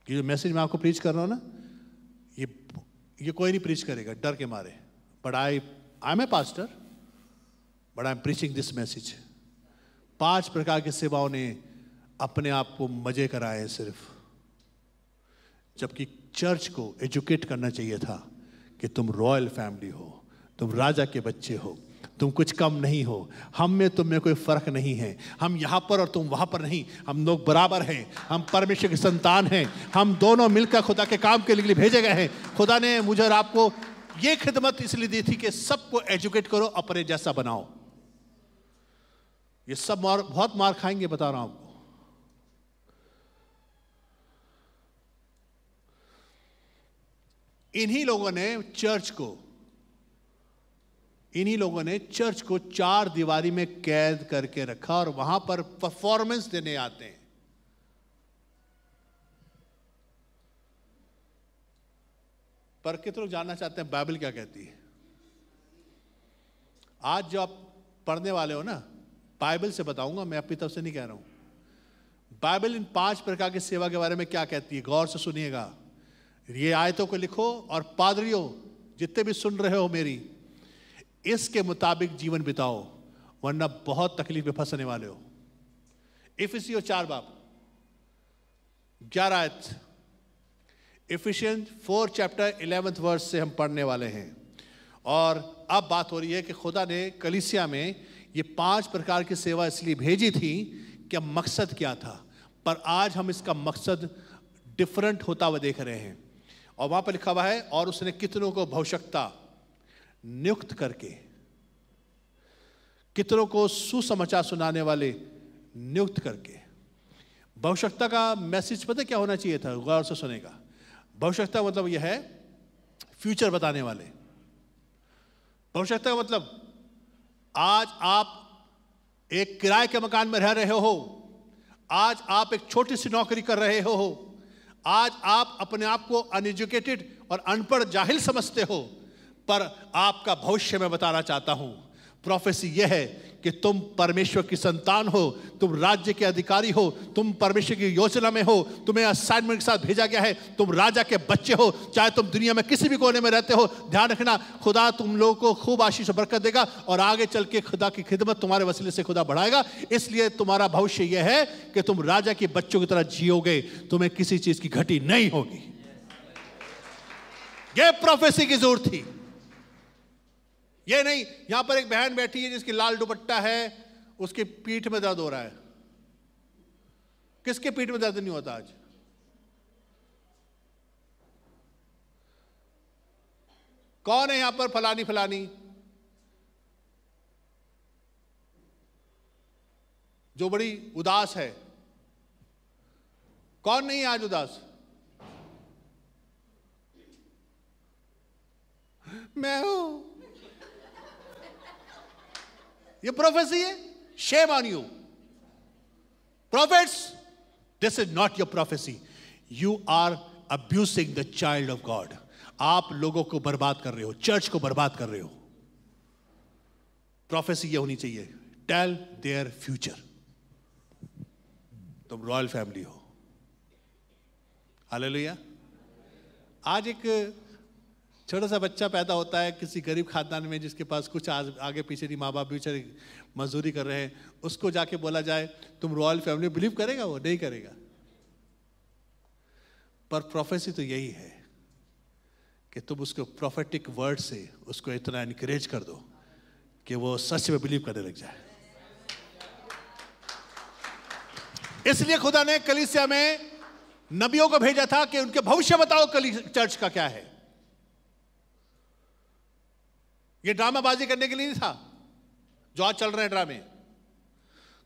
ये जो मैसेज मैं आपको प्रीच कर रहा हूं ना, ये कोई नहीं प्रीच करेगा डर के मारे। But I am a pastor, but I am preaching this message. 5 प्रकार की सेवाओं ने अपने आप को मजे कराए सिर्फ, जबकि चर्च को एजुकेट करना चाहिए था कि तुम रॉयल फैमिली हो, तुम राजा के बच्चे हो, तुम कुछ कम नहीं हो, हम में तुम में कोई फर्क नहीं है, हम यहाँ पर और तुम वहाँ पर नहीं, हम लोग बराबर हैं, हम परमेश्वर की संतान हैं, हम दोनों मिलकर खुदा के काम के लिए भेजे गए हैं। खुदा ने मुझे और आपको ये खिदमत इसलिए दी थी कि सबको एजुकेट करो, अपने जैसा बनाओ। ये सब बहुत मार खाएंगे, बता रहा हूं आपको। इन्हीं लोगों ने चर्च को 4 दीवारी में कैद करके रखा और वहां पर परफॉर्मेंस देने आते हैं। पर कितने लोग जानना चाहते हैं बाइबल क्या कहती है? आज जो आप पढ़ने वाले हो ना, बाइबल से बताऊंगा, मैं अपनी तरफ से नहीं कह रहा हूं। बाइबल इन 5 प्रकार की सेवा के बारे में क्या कहती है, गौर से सुनिएगा। ये आयतों को लिखो और पादरियों जितने भी सुन रहे हो मेरी, इसके मुताबिक जीवन बिताओ, वरना बहुत तकलीफ में फंसने वाले हो। इफिसियों 4 बाब 11 आयत, इफिशियंस 4 चैप्टर 11th वर्स से हम पढ़ने वाले हैं। और अब बात हो रही है कि खुदा ने कलीसिया में ये 5 प्रकार की सेवा इसलिए भेजी थी कि मकसद क्या था, पर आज हम इसका मकसद डिफरेंट होता हुआ देख रहे हैं। और वहां पर लिखा हुआ है, और उसने कितनों को भविष्यवक्ता नियुक्त करके, कितनों को सुसमाचार सुनाने वाले नियुक्त करके। भविष्यवक्ता का मैसेज पता क्या होना चाहिए था? गौर से सुनेगा। भविष्यवक्ता मतलब यह है फ्यूचर बताने वाले। भविष्यवक्ता का मतलब आज आप एक किराए के मकान में रह रहे हो, आज आप एक छोटी सी नौकरी कर रहे हो, आज आप अपने आप को अनएजुकेटेड और अनपढ़ जाहिल समझते हो, पर आपका भविष्य मैं बताना चाहता हूं। प्रोफेसी यह है कि तुम परमेश्वर की संतान हो, तुम राज्य के अधिकारी हो, तुम परमेश्वर की योजना में हो, तुम्हें असाइनमेंट के साथ भेजा गया है, तुम राजा के बच्चे हो। चाहे तुम दुनिया में किसी भी कोने में रहते हो, ध्यान रखना खुदा तुम लोगों को खूब आशीष और बरकत देगा और आगे चल के खुदा की खिदमत तुम्हारे वसीले से खुदा बढ़ाएगा। इसलिए तुम्हारा भविष्य यह है कि तुम राजा के बच्चों की तरह जियोगे, तुम्हें किसी चीज की घटी नहीं होगी। यह प्रोफेसी की जरूरत थी। ये नहीं यहां पर एक बहन बैठी है जिसकी लाल दुपट्टा है, उसकी पीठ में दर्द हो रहा है। किसके पीठ में दर्द नहीं होता आज? कौन है यहां पर फलानी फलानी जो बड़ी उदास है? कौन नहीं है आज उदास? मैं हूं। ये प्रोफेसी है। Shame on you prophets, this is not your prophecy. You are abusing the child of God. आप लोगों को बर्बाद कर रहे हो, चर्च को बर्बाद कर रहे हो। प्रोफेसी ये होनी चाहिए, टेल देयर फ्यूचर। तुम रॉयल फैमिली हो। हालेलुया। आज एक छोटा सा बच्चा पैदा होता है किसी गरीब खानदान में जिसके पास कुछ आगे पीछे नहीं, माँ बाप भी बेचारे मजदूरी कर रहे हैं, उसको जाके बोला जाए तुम रॉयल फैमिली, बिलीव करेगा? वो नहीं करेगा। पर प्रोफेसी तो यही है कि तुम उसको प्रोफेटिक वर्ड से उसको इतना एनकरेज कर दो कि वो सच में बिलीव करने लग जाए। इसलिए खुदा ने कलीसिया में नबियों को भेजा था कि उनके भविष्य बताओ चर्च का क्या है। ये ड्रामाबाजी करने के लिए नहीं था जो आज चल रहे हैं ड्रामे।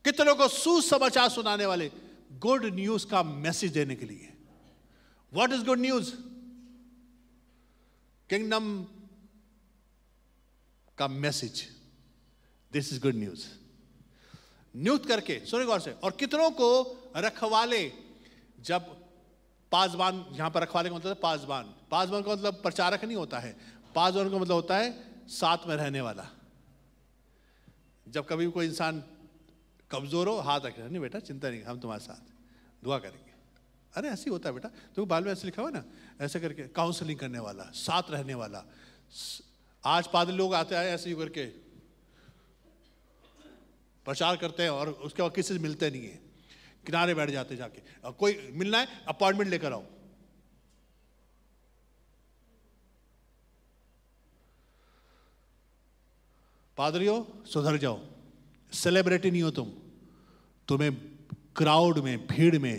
कितनों को सुसमाचार सुनाने वाले, गुड न्यूज का मैसेज देने के लिए। What is good news? Kingdom का message. This is good news. नियुक्त करके, सुनिए गौर से। और कितनों को रखवाले, जब पासबान, यहां पर रखवाले का मतलब पासबान, पासबान का मतलब प्रचारक नहीं होता है। पासबान का मतलब होता है साथ में रहने वाला। जब कभी कोई इंसान कमजोर हो, हाथ रखे, नहीं बेटा चिंता नहीं, हम तुम्हारे साथ दुआ करेंगे। अरे ऐसे ही होता है बेटा, तो बाल में ऐसे लिखा हुआ ना, ऐसे करके काउंसलिंग करने वाला, साथ रहने वाला। आज पादरी लोग आते हैं ऐसे ही करके प्रचार करते हैं और उसके बाद किसी से मिलते नहीं है, किनारे बैठ जाते जाके। कोई मिलना है, अपॉइंटमेंट लेकर आओ। पादरियों सुधर जाओ, सेलिब्रिटी नहीं हो तुम, तुम्हें क्राउड में, भीड़ में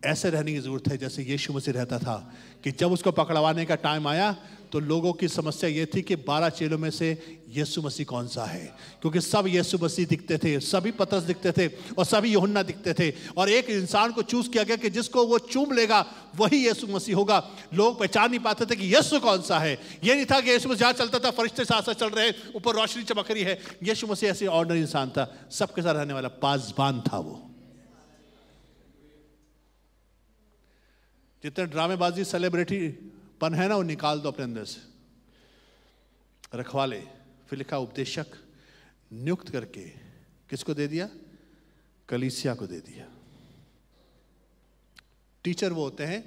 ऐसे रहने की जरूरत है जैसे यीशु मसीह रहता था, कि जब उसको पकड़वाने का टाइम आया तो लोगों की समस्या यह थी कि 12 चेलों में से यीशु मसीह कौन सा है, क्योंकि सब यीशु मसीह दिखते थे, सभी पतरस दिखते थे और सभी यूहन्ना दिखते थे, और एक इंसान को चूज किया गया कि जिसको वो चूम लेगा वही यीशु मसीह होगा। लोग पहचान नहीं पाते थे कि यीशु कौन सा है। ये नहीं था कि यीशु मसीह जहाँ चलता था फरिश्ते साथ साथ चल रहे हैं, ऊपर रोशनी चमक रही है। यीशु मसीह ऐसे ऑर्डिनरी इंसान था, सबके साथ रहने वाला पासबान था वो। जितने ड्रामेबाजी सेलिब्रिटी पन है ना, वो निकाल दो अपने अंदर से। रखवाले, फिर लिखा उपदेशक नियुक्त करके किसको दे दिया? कलीसिया को दे दिया। टीचर वो होते हैं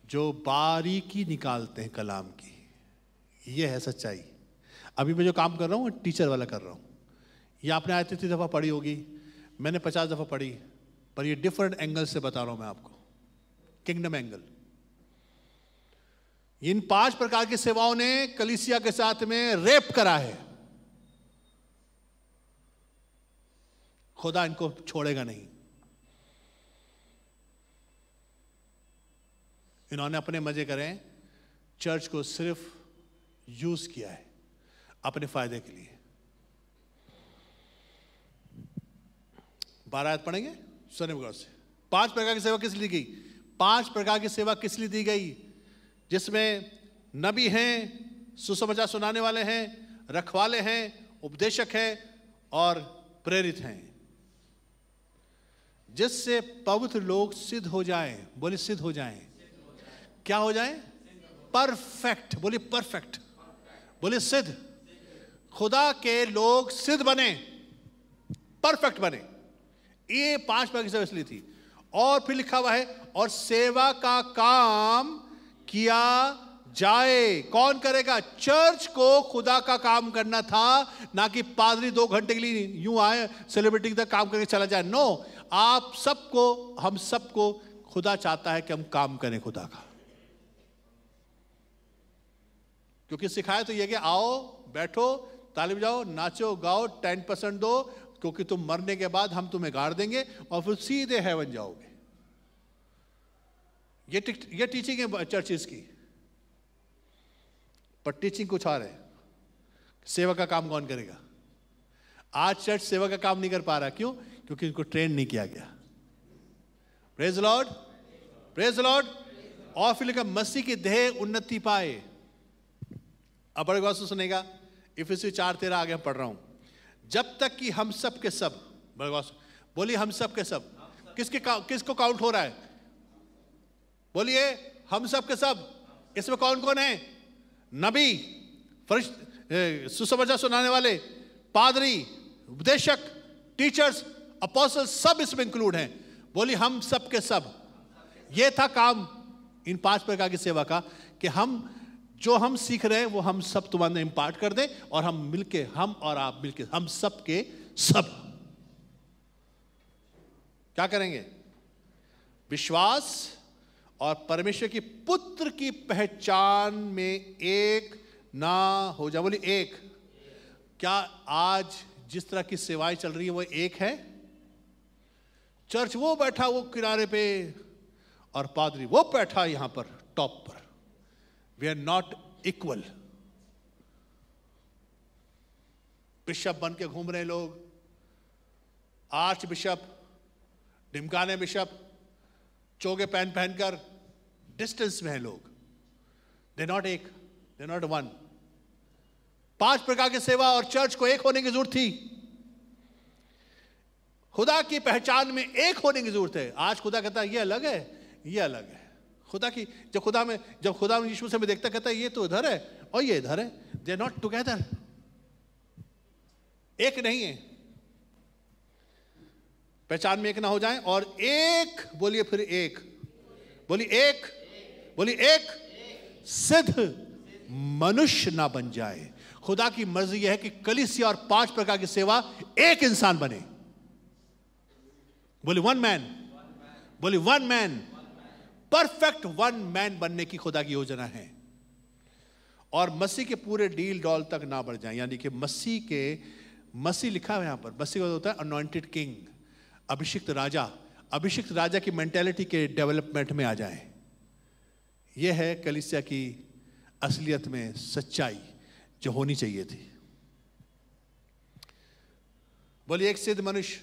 जो बारीकी निकालते हैं कलाम की। ये है सच्चाई। अभी मैं जो काम कर रहा हूं टीचर वाला कर रहा हूं। ये आपने आयत 30 दफा पढ़ी होगी, मैंने 50 दफा पढ़ी, पर ये डिफरेंट एंगल से बता रहा हूं मैं आपको, किंगडम एंगल। इन 5 प्रकार की सेवाओं ने कलीसिया के साथ में रेप करा है। खुदा इनको छोड़ेगा नहीं। इन्होंने अपने मजे करें, चर्च को सिर्फ यूज किया है अपने फायदे के लिए। 12 आयत पढ़ेंगे, सुने गौर से। 5 प्रकार की सेवा किस लिए दी गई? 5 प्रकार की सेवा किस लिए दी गई? जिसमें नबी हैं, सुसमाचार सुनाने वाले हैं, रखवाले हैं, उपदेशक हैं और प्रेरित हैं, जिससे पवित्र लोग सिद्ध हो जाएं। बोले सिद्ध हो जाएं। क्या हो जाएं? परफेक्ट। बोले परफेक्ट। बोले सिद्ध। खुदा के लोग सिद्ध बने, परफेक्ट बने। ये 5 प्रकार की सेवा इसलिए थी। और फिर लिखा हुआ है और सेवा का काम किया जाए। कौन करेगा? चर्च को खुदा का काम करना था, ना कि पादरी 2 घंटे के लिए यूं आए सेलिब्रिटी तक काम करके चला जाए। नो, आप सबको, हम सबको खुदा चाहता है कि हम काम करें खुदा का। क्योंकि सिखाया तो यह कि आओ, बैठो, ताली बजाओ, नाचो, गाओ, 10% दो, क्योंकि तुम मरने के बाद हम तुम्हें गाड़ देंगे और फिर सीधे हेवन जाओगे। ये टीचिंग है चर्चेस की। पर टीचिंग कुछ और है। सेवा का काम कौन करेगा? आज चर्च सेवा का काम नहीं कर पा रहा। क्यों? क्योंकि इनको ट्रेन नहीं किया गया। Praise the Lord, praise the Lord. और फिर लिखा मसीह की देह उन्नति पाए। अब बड़े गौर से सुनेगा, इफिसी 4:13 आगे पढ़ रहा हूं। जब तक कि हम सब के सब, बड़े गौर से बोलिए, हम सब के सब। किसको काउंट हो रहा है? बोलिए, हम सब के सब। इसमें कौन कौन है? नबी, फरिश्ते, सुसमाचार सुनाने वाले, पादरी, उपदेशक, टीचर्स, अपोस्टल्स, सब इसमें इंक्लूड हैं। बोलिए, हम सब के सब। यह था काम इन 5 प्रकार की सेवा का, कि हम जो हम सीख रहे हैं वो हम सब तुम्हारे इंपार्ट कर दें, और हम मिलके, हम और आप मिलके, हम सब के सब क्या करेंगे? विश्वास और परमेश्वर की पुत्र की पहचान में एक ना हो जाए। बोलिए एक। क्या आज जिस तरह की सेवाएं चल रही है वो एक है? चर्च वो बैठा वो किनारे पे, और पादरी वो बैठा यहां पर टॉप पर। We are not equal. Bishop बन के घूम रहे लोग, आर्च बिशप, ढिमकाने बिशप, चोगे पहनकर डिस्टेंस में है लोग। दे नॉट एक, दे नॉट वन। 5 प्रकार की सेवा और चर्च को एक होने की जरूरत थी। खुदा की पहचान में एक होने की जरूरत है। आज खुदा कहता है ये अलग है, ये अलग है। खुदा की जब खुदा में यीशु से में देखता, कहता है ये तो इधर है और ये इधर है। They are not together. एक नहीं है। पहचान में एक ना हो जाए। और एक, बोलिए फिर एक, बोलिए एक, बोलिए एक, सिद्ध मनुष्य ना बन जाए। खुदा की मर्जी यह है कि कलीसिया और 5 प्रकार की सेवा एक इंसान बने। बोलिए वन मैन, बोलिए one man, perfect one man बनने की खुदा की योजना है। और मसीह के पूरे डील डॉल तक ना बढ़ जाएं। यानी कि मसीह लिखा है यहाँ पर, मसीह का होता है अनॉइंटेड किंग, अभिषिक्त राजा, अभिषिक्त राजा की मेंटेलिटी के डेवलपमेंट में आ जाए। यह है कलीसिया की असलियत में सच्चाई जो होनी चाहिए थी। बोलिए एक सिद्ध मनुष्य,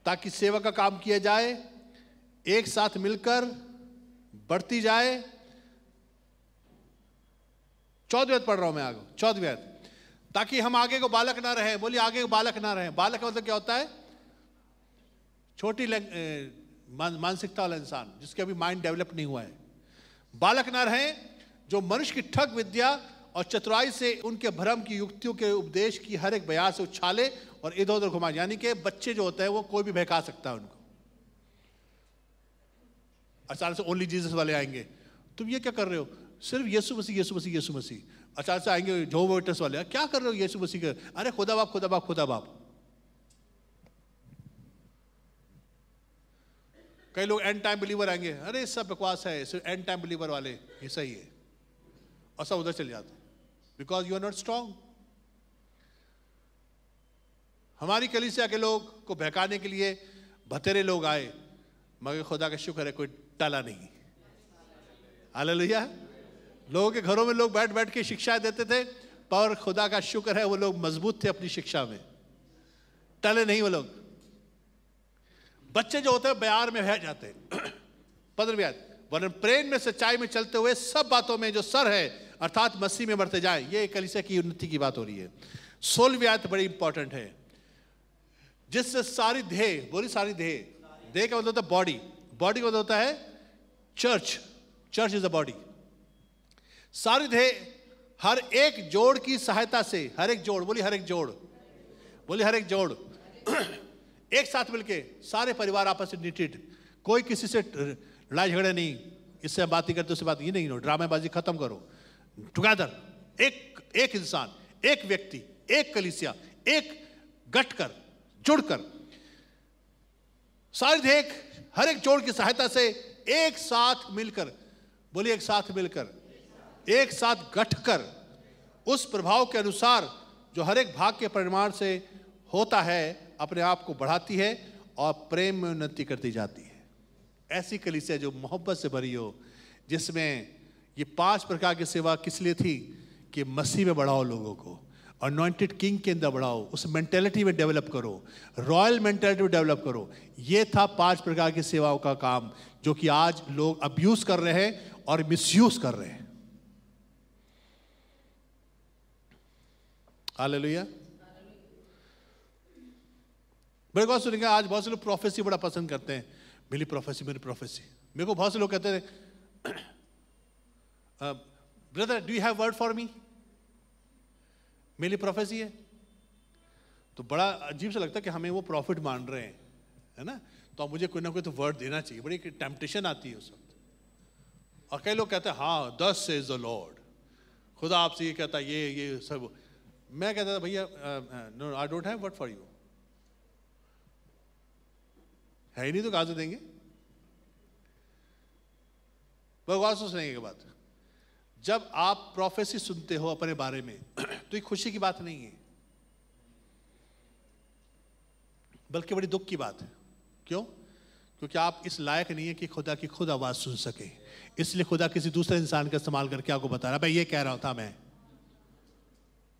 ताकि सेवा का काम किया जाए, एक साथ मिलकर बढ़ती जाए। 14वें अध्याय पढ़ रहा हूं मैं आगे, 14वें अध्याय, ताकि हम आगे को बालक ना रहे। बोलिए आगे को बालक ना रहे। बालक का मतलब क्या होता है? छोटी मानसिकता वाला इंसान जिसके अभी माइंड डेवलप नहीं हुआ है। बालक ना रहे जो मनुष्य की ठग विद्या और चतुराई से उनके भ्रम की युक्तियों के उपदेश की हर एक बयान से उछाले और इधर उधर घुमाए। यानी कि बच्चे जो होते हैं वो कोई भी बहका सकता है उनको। अचानक से ओनली जीसस वाले आएंगे, तुम ये क्या कर रहे हो? सिर्फ यीशु मसीह यीशु मसीह यीशु मसीह। अचानक से आएंगे जो वेटर्स वाले, क्या कर रहे हो यीशु मसीह के? अरे खुदा बाप खुदा बाप खुदा बाप। कई लोग एंड टाइम बिलीवर आएंगे, अरे सब बकवास है, सिर्फ एंड टाइम बिलीवर वाले ये सही है, और सब उधर चले जाते, because you are not strong. हमारी कलीसिया के लोग को बहकाने के लिए बतेरे लोग आए, मगर खुदा का शुक्र है कोई टला नहीं। हालेलुया। लोगों के घरों में लोग बैठ बैठ के शिक्षाएं देते थे, पर खुदा का शुक्र है वो लोग मजबूत थे अपनी शिक्षा में, टले नहीं वो लोग। बच्चे जो होते हैं बयार में बह जाते हैं। 15वें, वरन प्रेम में सच्चाई में चलते हुए सब बातों में जो सर है अर्थात मसीह में बढ़ते जाए। ये कलीसिया की उन्नति की बात हो रही है। 16वीं आयत बड़ी इंपॉर्टेंट है, जिससे सारी देह, बोली सारी देह, देह का मतलब होता है बॉडी, बॉडी का मतलब होता है church, church is a body. सारी देह हर एक जोड़ की सहायता से, हर एक जोड़, बोली हर एक जोड़, बोली हर एक जोड़, एक साथ मिलके सारे परिवार आपस में निटिड, कोई किसी से लड़ाई झगड़े नहीं, इससे बात नहीं करते उससे बात, ये नहीं, ड्रामेबाजी खत्म करो। टुगेदर, एक इंसान, एक व्यक्ति, एक कलीसिया, एक गठकर, जुड़कर, सारी देह हर एक जोड़ की सहायता से एक साथ मिलकर, बोलिए एक साथ मिलकर, एक साथ गठकर उस प्रभाव के अनुसार जो हर एक भाग के परिमाण से होता है अपने आप को बढ़ाती है और प्रेम में उन्नति करती जाती है। ऐसी कलीसिया जो मोहब्बत से भरी हो, जिसमें ये 5 प्रकार की सेवा किस लिए थी कि मसीह में बढ़ाओ लोगों को, अनॉइंटेड किंग के अंदर बढ़ाओ, उस मेंटेलिटी में डेवलप करो, रॉयल मेंटेलिटी में डेवलप करो। ये था 5 प्रकार की सेवाओं का काम, जो कि आज लोग अब्यूज कर रहे हैं और मिसयूज कर रहे हैं। हालेलुया। बड़े बात सुनेंगे, आज बहुत से लोग प्रोफेसी बड़ा पसंद करते हैं, मेरी प्रोफेसी मेरी प्रोफेसी। मेरे को बहुत से लोग कहते हैं, brother do you have word for me, मेरी प्रोफेसी है। तो बड़ा अजीब सा लगता है कि हमें वो प्रॉफिट मान रहे हैं, है ना, तो अब मुझे कोई ना कोई तो वर्ड देना चाहिए। बड़ी टेम्पटेशन आती है उस वक्त। और कई लोग कहते हैं हाँ thus says the Lord, खुदा आपसे ये कहता है, ये सब। मैं कहता था भैया no I don't have word for you, है ही नहीं तो कहां से देंगे। भगवान सुनने के बाद जब आप प्रोफेसी सुनते हो अपने बारे में तो ये खुशी की बात नहीं है, बल्कि बड़ी दुख की बात है। क्यों? क्योंकि आप इस लायक नहीं है कि खुदा की खुद आवाज सुन सके, इसलिए खुदा किसी दूसरे इंसान का इस्तेमाल करके आपको बता रहा, भाई ये कह रहा था मैं,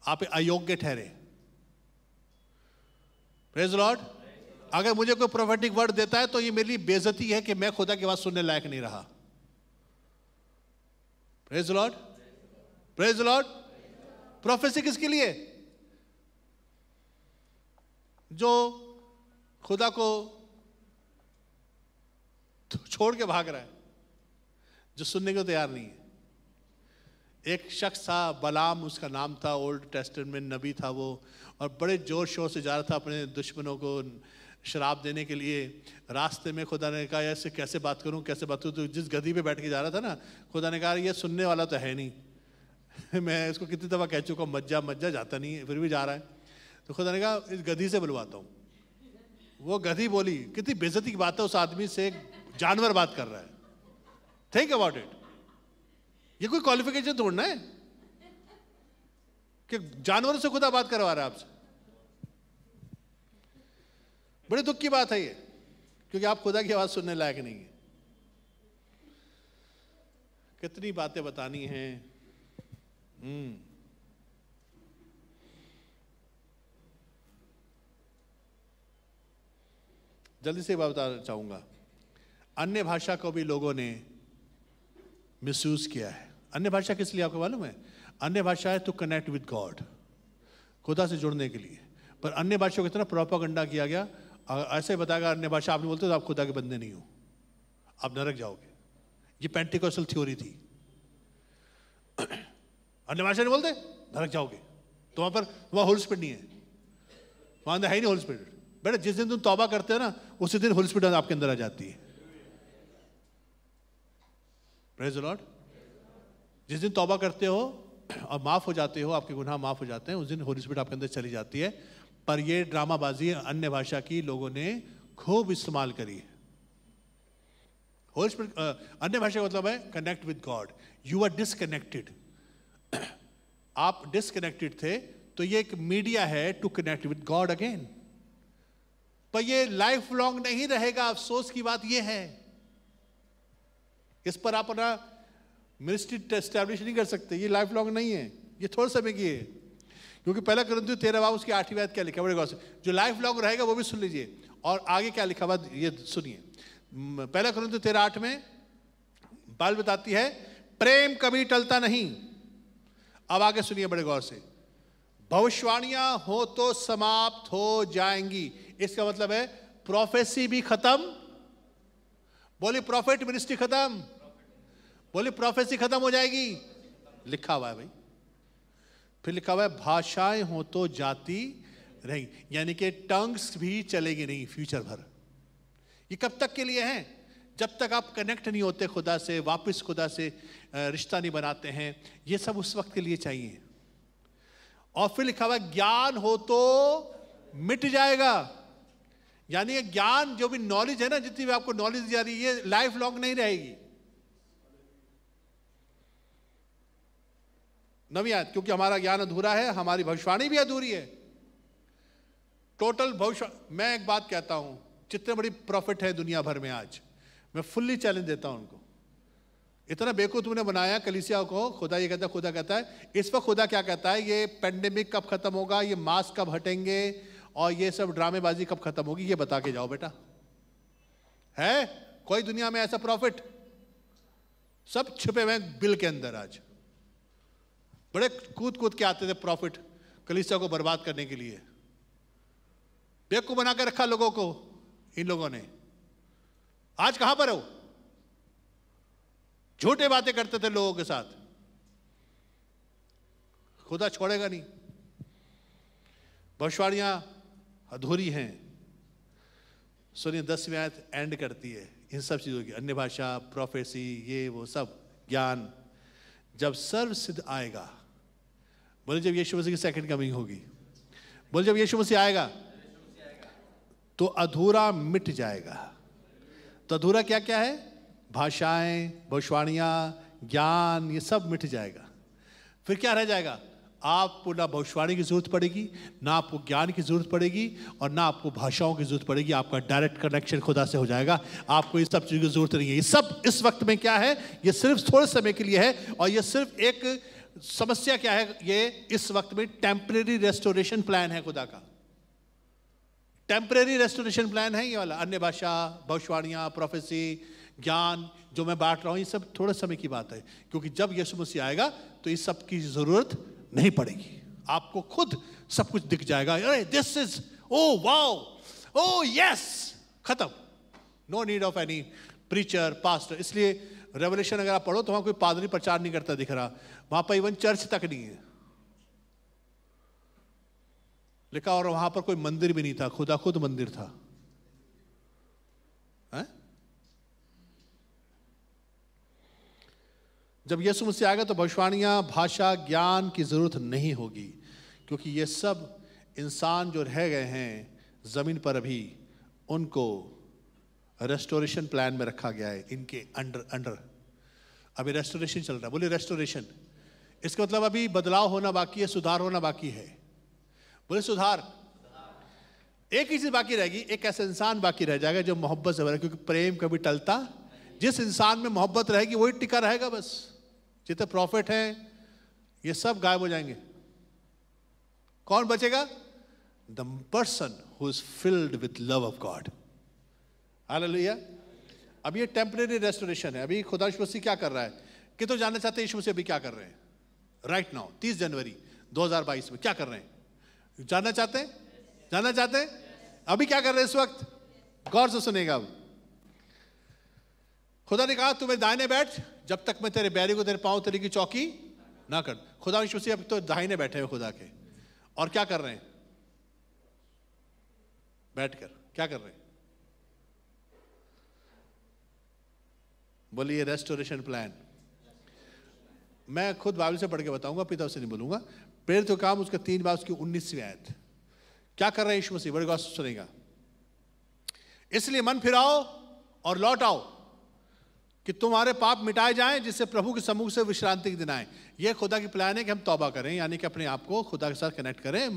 आप अयोग्य ठहरे। Praise Lord. अगर मुझे कोई प्रोफेटिक वर्ड देता है तो ये मेरी बेइज्जती है कि मैं खुदा की आवाज सुनने लायक नहीं रहा। Praise Lord, praise Lord. Prophecy किसके लिए? जो खुदा को छोड़ के भाग रहा है, जो सुनने को तैयार नहीं है। एक शख्स था, बलाम उसका नाम था, ओल्ड टेस्टामेंट में नबी था वो, और बड़े जोर शोर से जा रहा था अपने दुश्मनों को शराब देने के लिए। रास्ते में खुदा ने कहा ऐसे कैसे बात करूं, कैसे बात करूं। तो जिस गधी पे बैठ के जा रहा था ना, खुदा ने कहा ये सुनने वाला तो है नहीं मैं इसको कितनी दफ़ा कह चुका, मत जा, जाता नहीं है, फिर भी जा रहा है। तो खुदा ने कहा इस गधी से बुलवाता हूँ। वो गधी बोली, कितनी बेइज्जती की बात है, उस आदमी से एक जानवर बात कर रहा है। Think about it. ये कोई क्वालिफिकेशन ढूंढना है कि जानवरों से खुदा बात करवा रहा है आपसे? बड़े दुख की बात है ये, क्योंकि आप खुदा की आवाज सुनने लायक नहीं है। कितनी बातें बतानी हैं। जल्दी से बात बताना चाहूंगा। अन्य भाषा को भी लोगों ने मिसयूज किया है। अन्य भाषा किस लिए आपको मालूम है? अन्य भाषा है टू कनेक्ट विद गॉड, खुदा से जुड़ने के लिए। पर अन्य भाषा को इतना प्रोपेगेंडा किया गया, ऐसे बताएगा अन्य भाषा आप नहीं बोलते तो आप खुदा के बंदे नहीं हो, आप नरक जाओगे। ये पेंटिकोस्टल थ्योरी थी। अन्य भाषा नहीं बोलते नरक जाओगे, तो वहां होली स्पिरिट नहीं है, वहां है ही नहीं होली स्पिरिट। बेटा जिस दिन तुम तौबा करते हो ना, उसी दिन होली स्पिरिट आपके अंदर आ जाती है। Praise the Lord. जिस दिन तौबा करते हो और माफ हो जाते हो, आपके गुनाह माफ हो जाते हैं, उस दिन होली स्पिरिट आपके अंदर चली जाती है। पर ये ड्रामाबाजी अन्य भाषा की लोगों ने खूब इस्तेमाल करी है। होली स्पिरिट अन्य भाषा का मतलब है connect with God. You are disconnected, आप डिसकनेक्टेड थे, तो ये एक मीडिया है to connect with God again. पर ये लाइफ लॉन्ग नहीं रहेगा। अफसोस की बात ये है, इस पर आप अपना मिनिस्ट्री एस्टैब्लिश नहीं कर सकते। ये लाइफ लॉन्ग नहीं है, ये थोड़े समय की है। क्योंकि पहला करंथियों 13 बाब उसकी 8वीं आयत क्या लिखा है, बड़े गौर से। जो लाइफ लॉन्ग रहेगा वो भी सुन लीजिए, और आगे क्या लिखा हुआ ये सुनिए। पहला करंथियों 13:8 में बाइबल बताती है प्रेम कभी टलता नहीं। अब आगे सुनिए बड़े गौर से। भविष्यवाणियां हो तो समाप्त हो जाएंगी। इसका मतलब है प्रोफेसी भी खत्म। बोले प्रॉफिट मिनिस्ट्री खत्म, बोले प्रोफेसी खत्म हो जाएगी। लिखा हुआ है भाई, फिर लिखा हुआ है भाषाएं हो तो जाती रहेंगी, यानी कि टंग्स भी चलेगी नहीं फ्यूचर भर। ये कब तक के लिए है? जब तक आप कनेक्ट नहीं होते खुदा से, वापस खुदा से रिश्ता नहीं बनाते हैं। ये सब उस वक्त के लिए चाहिए। और फिर लिखा हुआ ज्ञान हो तो मिट जाएगा, यानी ज्ञान जो भी नॉलेज है ना, जितनी भी आपको नॉलेज दी जा रही है, ये लाइफ लॉन्ग नहीं रहेगी। नवी आयत, क्योंकि हमारा ज्ञान अधूरा है, हमारी भविष्यवाणी भी अधूरी है। टोटल भविष्य। मैं एक बात कहता हूं, जितने बड़ी प्रॉफिट है दुनिया भर में आज, मैं फुल्ली चैलेंज देता हूं उनको। इतना बेवकूफ तुमने बनाया कलीसिया को। खुदा ये कहता है, खुदा कहता है इस वक्त, खुदा क्या कहता है, ये पेंडेमिक कब खत्म होगा, ये मास्क कब हटेंगे, और ये सब ड्रामेबाजी कब खत्म होगी, ये बता के जाओ बेटा। है कोई दुनिया में ऐसा प्रॉफिट? सब छुपे हुए बिल के अंदर। आज बड़े कूद कूद के आते थे प्रॉफिट कलीसिया को बर्बाद करने के लिए। बेवकूफ बना के रखा लोगों को इन लोगों ने। आज कहां पर हो? झूठे बातें करते थे लोगों के साथ। खुदा छोड़ेगा नहीं। भविष्यवाणियां अधूरी हैं। सुनिए 10वीं आयत एंड करती है इन सब चीजों की, अन्य भाषा, प्रोफेसी, ये वो सब ज्ञान, जब सर्व सिद्ध आएगा। बोले जब यीशु मसीह की सेकंड कमिंग होगी। बोले जब यीशु मसीह आएगा तो अधूरा मिट जाएगा। तो अधूरा क्या क्या है? भाषाएं, भविष्यवाणियां, ज्ञान, ये सब मिट जाएगा। फिर क्या रह जाएगा? आपको ना भविष्यवाणी की जरूरत पड़ेगी, ना आपको ज्ञान की जरूरत पड़ेगी, और ना आपको भाषाओं की जरूरत पड़ेगी। आपका डायरेक्ट कनेक्शन खुदा से हो जाएगा। आपको इस सब चीज़ों की जरूरत नहीं है। ये सब इस वक्त में क्या है? ये सिर्फ थोड़े समय के लिए है। और ये सिर्फ एक समस्या क्या है? ये इस वक्त में टेम्परेरी रेस्टोरेशन प्लान है खुदा का। टेम्परेरी रेस्टोरेशन प्लान है ये वाला। अन्य भाषा, भविष्यवाणियां, प्रोफेसी, ज्ञान जो मैं बांट रहा हूं, ये सब थोड़े समय की बात है। क्योंकि जब यीशु मसीह आएगा तो इस सब की जरूरत नहीं पड़ेगी। आपको खुद सब कुछ दिख जाएगा। अरे this is, oh wow, oh yes, खत्म। No need of any preacher, pastor. इसलिए रेवलेशन अगर आप पढ़ो तो वहां कोई पादरी प्रचार नहीं करता दिख रहा। वहां पर इवन चर्च तक नहीं है लिखा, और वहां पर कोई मंदिर भी नहीं था। खुदा खुद मंदिर था। जब यीशु मसीह आएगा तो भविष्यवाणियां, भाषा, ज्ञान की जरूरत नहीं होगी। क्योंकि ये सब इंसान जो रह गए हैं जमीन पर अभी, उनको रेस्टोरेशन प्लान में रखा गया है। इनके अंडर अभी रेस्टोरेशन चल रहा है, बोले रेस्टोरेशन। इसका मतलब अभी बदलाव होना बाकी है, सुधार होना बाकी है। बोले सुधार। एक ही चीज बाकी रहेगी, एक ऐसा इंसान बाकी रह जाएगा जो मोहब्बत से भरा, क्योंकि प्रेम कभी टलता। जिस इंसान में मोहब्बत रहेगी वही टिका रहेगा बस। जितने प्रॉफिट हैं ये सब गायब हो जाएंगे। कौन बचेगा? The person who is filled with love of God. Hallelujah. अब ये टेम्परेरी रेस्टोरेशन है। अभी खुदा यीशु मसीह क्या कर रहा है? कि तो जानना चाहते हैं यीशु मसीह अभी क्या कर रहे हैं राइट नाउ 30 जनवरी 2022 में क्या कर रहे हैं? जानना चाहते हैं? जानना चाहते हैं अभी क्या कर रहे हैं इस वक्त? गौर से सुनेगा। अब खुदा ने कहा तू मेरे दाहिने बैठ जब तक मैं तेरे बैरी को तेरे पांव तले की चौकी ना कर। खुदा यीशु मसीह अब तो दाहिने बैठे हुए खुदा के, और क्या कर रहे हैं? बैठकर क्या कर रहे हैं? बोलिए रेस्टोरेशन प्लान। मैं खुद बाइबल से पढ़ के बताऊंगा, पिता से नहीं बोलूंगा। प्रेरित काम उसका 3 बार उसकी 19वीं आयत। क्या कर रहे हैं यीशु मसीह? बड़ी बात सुनेगा। इसलिए मन फिराओ और लौट आओ कि तुम्हारे पाप मिटाए जाएं, जिससे प्रभु के सम्मुख से विश्रांति के दिन आए। यह खुदा की प्लान है कि हम तौबा करें, यानी कि अपने आप को खुदा के साथ कनेक्ट करें,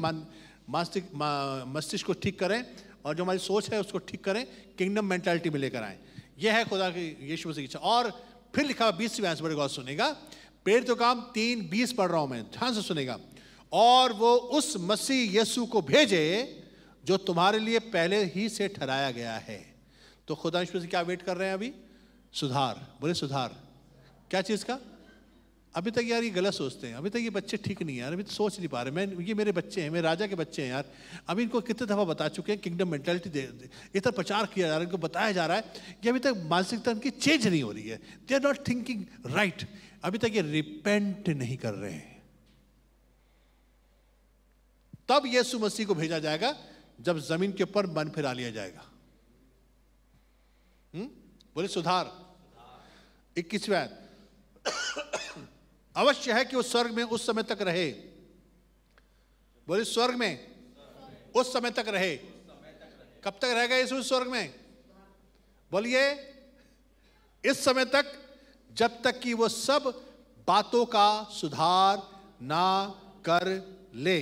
मस्तिष्क को ठीक करें, और जो हमारी सोच है उसको ठीक करें, किंगडम मेंटालिटी में लेकर आए। यह है खुदा की यीशु मसीह की इच्छा। और फिर लिखा हुआ 20वीं आयत, बड़े गौर सुनेगा। प्रेरित काम 3:20 पढ़ रहा हूं मैं, ध्यान से सुनेगा। और वो उस मसीह यीशु को भेजे जो तुम्हारे लिए पहले ही से ठहराया गया है। तो खुदा यीशु मसीह क्या वेट कर रहे हैं अभी? सुधार। बोले सुधार। क्या चीज का? अभी तक यार ये गलत सोचते हैं, अभी तक ये बच्चे ठीक नहीं है यार, अभी तो सोच नहीं पा रहे। मैं ये मेरे बच्चे हैं, मेरे राजा के बच्चे हैं यार। अभी इनको कितने दफा बता चुके हैं किंगडम मेंटालिटी इतना प्रचार किया जा रहा है, इनको बताया जा रहा है कि अभी तक मानसिकता इनकी चेंज नहीं हो रही है। They are not thinking right. अभी तक ये रिपेंट नहीं कर रहे हैं। तब यीशु मसीह को भेजा जाएगा जब जमीन के ऊपर मन फिरा लिया जाएगा। बोले सुधार। 21वीं आयत। अवश्य है कि वो स्वर्ग में उस समय तक रहे। बोले स्वर्ग में उस समय तक रहे। कब तक रहेगा यीशु स्वर्ग में? बोलिए इस समय तक, जब तक कि वो सब बातों का सुधार ना कर ले,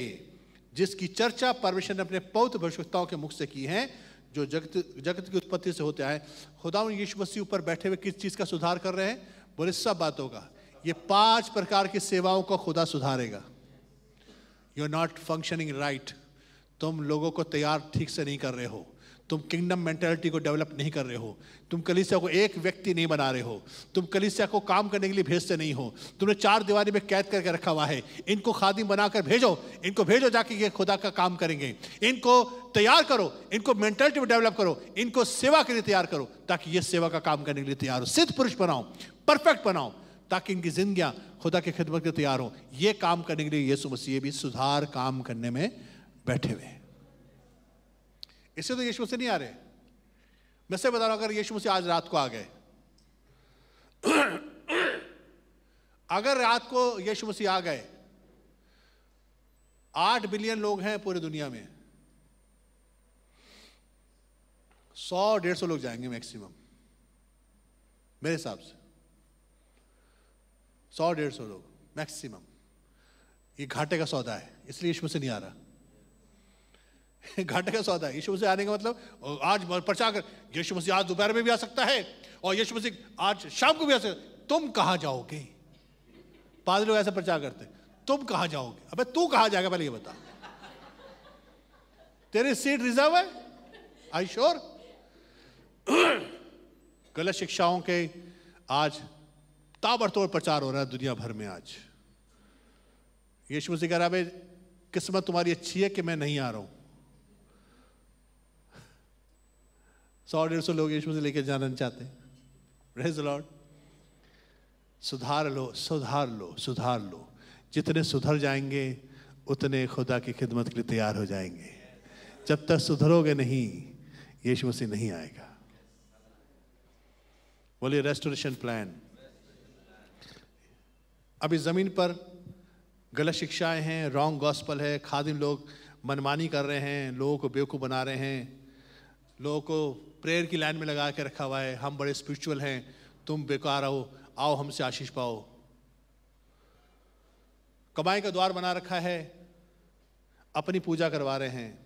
जिसकी चर्चा परमेश्वर ने अपने पवित्र भविष्यवक्ताओं के मुख से की है, जो जगत की उत्पत्ति से होते आए। खुदा यीशु मसीह ऊपर बैठे हुए किस चीज का सुधार कर रहे हैं? बोले सब बातों का। ये 5 प्रकार की सेवाओं को खुदा सुधारेगा। You are not functioning right. तुम लोगों को तैयार ठीक से नहीं कर रहे हो, तुम किंगडम मेंटालिटी को डेवलप नहीं कर रहे हो, तुम कलीसिया को एक व्यक्ति नहीं बना रहे हो, तुम कलीसिया को काम करने के लिए भेजते नहीं हो, तुमने 4 दीवारी में कैद करके रखा हुआ है। इनको खादिम बनाकर भेजो, इनको भेजो जाके ये खुदा का काम करेंगे। इनको तैयार करो, इनको मेंटालिटी में डेवलप करो, इनको सेवा के लिए तैयार करो, ताकि ये सेवा का काम करने के लिए तैयार हो। सिद्ध पुरुष बनाओ, परफेक्ट बनाओ, ताकि इनकी जिंदगियां खुदा की खिदमत के तैयार हो। ये काम करने के लिए यीशु मसीह भी सुधार काम करने में बैठे हुए। इससे तो यीशु मसीह नहीं आ रहे। मैं से बता रहा हूं, अगर यीशु मसीह आज रात को आ गए, अगर रात को यीशु मसीह आ गए, 8 बिलियन लोग हैं पूरी दुनिया में, 100-150 लोग जाएंगे मैक्सिमम मेरे हिसाब से। 100-150 लोग मैक्सिमम। ये घाटे का सौदा है, इसलिए यीशु मसीह नहीं आ रहा। घाटे का सौदा है। यीशु मसीह आने का मतलब आज प्रचार कर, यीशु मसीह आज दोपहर में भी आ सकता है और यीशु मसीह आज शाम को भी आ सकता है। तुम कहां जाओगे? पादरी लोग ऐसा प्रचार करते, तुम कहां जाओगे? अबे तू कहां जाएगा पहले ये बता। तेरी सीट रिजर्व है? I sure? गलत शिक्षाओं के आज ताबड़तोड़ प्रचार हो रहा है दुनिया भर में। आज यीशु मसीह कह रहा है, किस्मत तुम्हारी अच्छी है कि मैं नहीं आ रहा हूं। 100-150 लोग यीशु मसीह लेके जाना चाहते हैं। Praise the Lord. सुधार लो, सुधार लो, सुधार लो। जितने सुधर जाएंगे उतने खुदा की खिदमत के लिए तैयार हो जाएंगे। जब तक सुधरोगे नहीं, यीशु मसीह नहीं आएगा। बोलिए रेस्टोरेशन प्लान। अभी जमीन पर गलत शिक्षाएं हैं, रॉन्ग गॉस्पल है, खादिम लोग मनमानी कर रहे हैं, लोगों को बेवकूफ़ बना रहे हैं, लोगों को प्रेयर की लाइन में लगा के रखा हुआ है। हम बड़े स्पिरिचुअल हैं, तुम बेकार हो, आओ हमसे आशीष पाओ। कमाई का द्वार बना रखा है, अपनी पूजा करवा रहे हैं,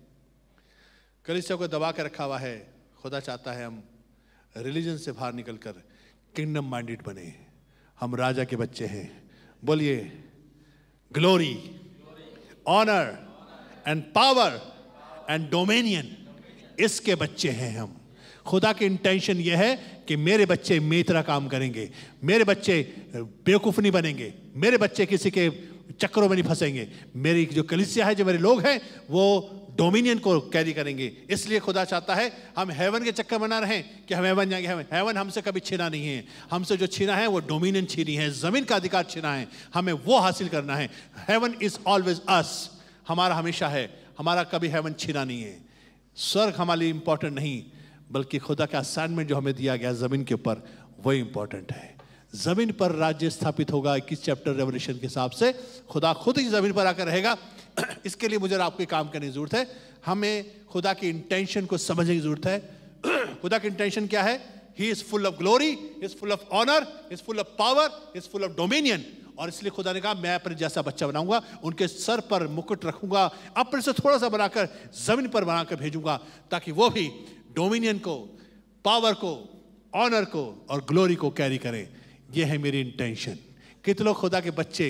कलीसिया को दबा के रखा हुआ है। खुदा चाहता है हम रिलीजन से बाहर निकलकर किंगडम माइंडेड बने। हम राजा के बच्चे हैं। बोलिए, glory, honour and power and dominion, इसके बच्चे हैं हम। खुदा की इंटेंशन यह है कि मेरे बच्चे मेरी तरह काम करेंगे, मेरे बच्चे बेवकूफ नहीं बनेंगे, मेरे बच्चे किसी के चक्करों में नहीं फंसेंगे। मेरी जो कलीसिया है, जो मेरे लोग हैं, वो डोमिनियन को कैरी करेंगे। इसलिए खुदा चाहता है हम हेवन के चक्कर में ना रहें कि हम हेवन जाएंगे। हेवन हमसे कभी छीना नहीं है। हमसे जो छीना है वो डोमिनियन छीनी है, जमीन का अधिकार छीना है, हमें वो हासिल करना है। हेवन इज ऑलवेज अस, हमारा हमेशा है, हमारा कभी हेवन छीना नहीं है। स्वर्ग हमारे लिए इंपॉर्टेंट नहीं, बल्कि खुदा का असाइनमेंट जो हमें दिया गया जमीन के ऊपर, वही इंपॉर्टेंट है। जमीन पर राज्य स्थापित होगा। 21 चैप्टर रेवलेशन के हिसाब से खुदा खुद ही जमीन पर आकर रहेगा। इसके लिए मुझे आपको काम करने की जरूरत है। हमें खुदा की इंटेंशन को समझने की जरूरत है। खुदा की इंटेंशन क्या है? He is full of glory, he is full of honour, he is full of power, he is full of dominion. और इसलिए खुदा ने कहा मैं अपने जैसा बच्चा बनाऊंगा, उनके सर पर मुकुट रखूंगा, अपने से थोड़ा सा बनाकर जमीन पर बनाकर भेजूंगा, ताकि वो भी डोमिनियन को, पावर को, ऑनर को और ग्लोरी को कैरी करें। ये है मेरी इंटेंशन। कितने लोग खुदा के बच्चे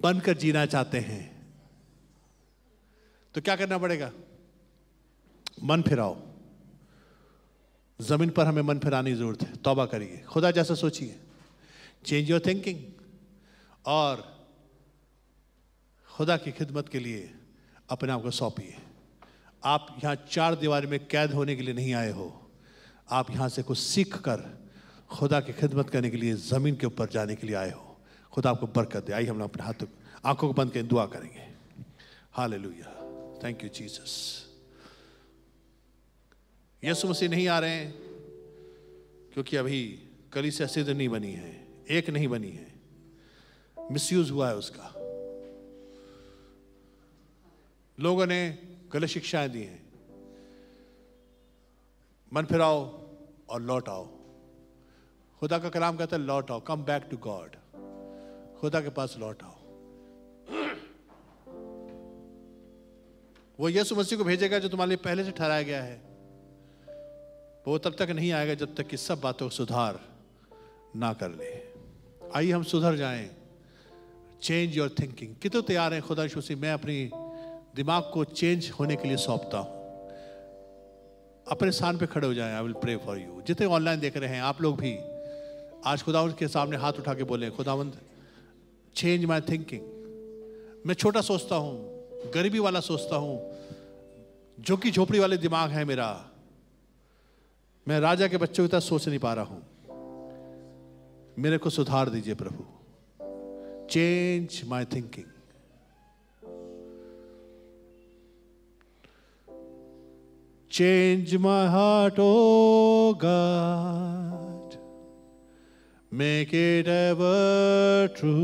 बनकर जीना चाहते हैं? तो क्या करना पड़ेगा? मन फिराओ। जमीन पर हमें मन फिराने की जरूरत है। तौबा करिए, खुदा जैसा सोचिए, चेंज योर थिंकिंग, और खुदा की खिदमत के लिए अपने आप को सौंपिए। आप यहां चार दीवार में कैद होने के लिए नहीं आए हो। आप यहां से कुछ सीख कर खुदा की खिदमत करने के लिए जमीन के ऊपर जाने के लिए आए हो। खुदा आपको बरकत दे। आइए हम अपने हाथों आंखों को बंद करके दुआ करेंगे। Hallelujah, thank you Jesus. Yeshu Masih नहीं आ रहे हैं क्योंकि अभी कलीसिया सिद्ध नहीं बनी है, एक नहीं बनी है, मिसयूज हुआ है उसका। लोगों ने गलत शिक्षाएं दी हैं। मन फिराओ और लौट आओ। खुदा का कलाम कहता है लौट आओ, कम बैक टू गॉड। खुदा के पास लौट आओ। वो यीशु मसीह को भेजेगा जो तुम्हारे लिए पहले से ठहराया गया है। वो तब तक नहीं आएगा जब तक कि सब बातों को सुधार ना कर ले। आइए हम सुधर जाएं। Change your thinking. कितने तैयार हैं खुदा यीशु मसीह, मैं अपनी दिमाग को चेंज होने के लिए सौंपता हूं। अपने स्थान पे खड़े हो जाएं। I will pray for you. जितने ऑनलाइन देख रहे हैं आप लोग भी आज खुदावंद के सामने हाथ उठा के बोले, खुदावंद चेंज माय थिंकिंग। मैं छोटा सोचता हूं, गरीबी वाला सोचता हूं, झुग्गी झोपड़ी वाले दिमाग है मेरा। मैं राजा के बच्चों की तरह सोच नहीं पा रहा हूं। मेरे को सुधार दीजिए प्रभु। Change my thinking. Change my heart, oh God, make it ever true.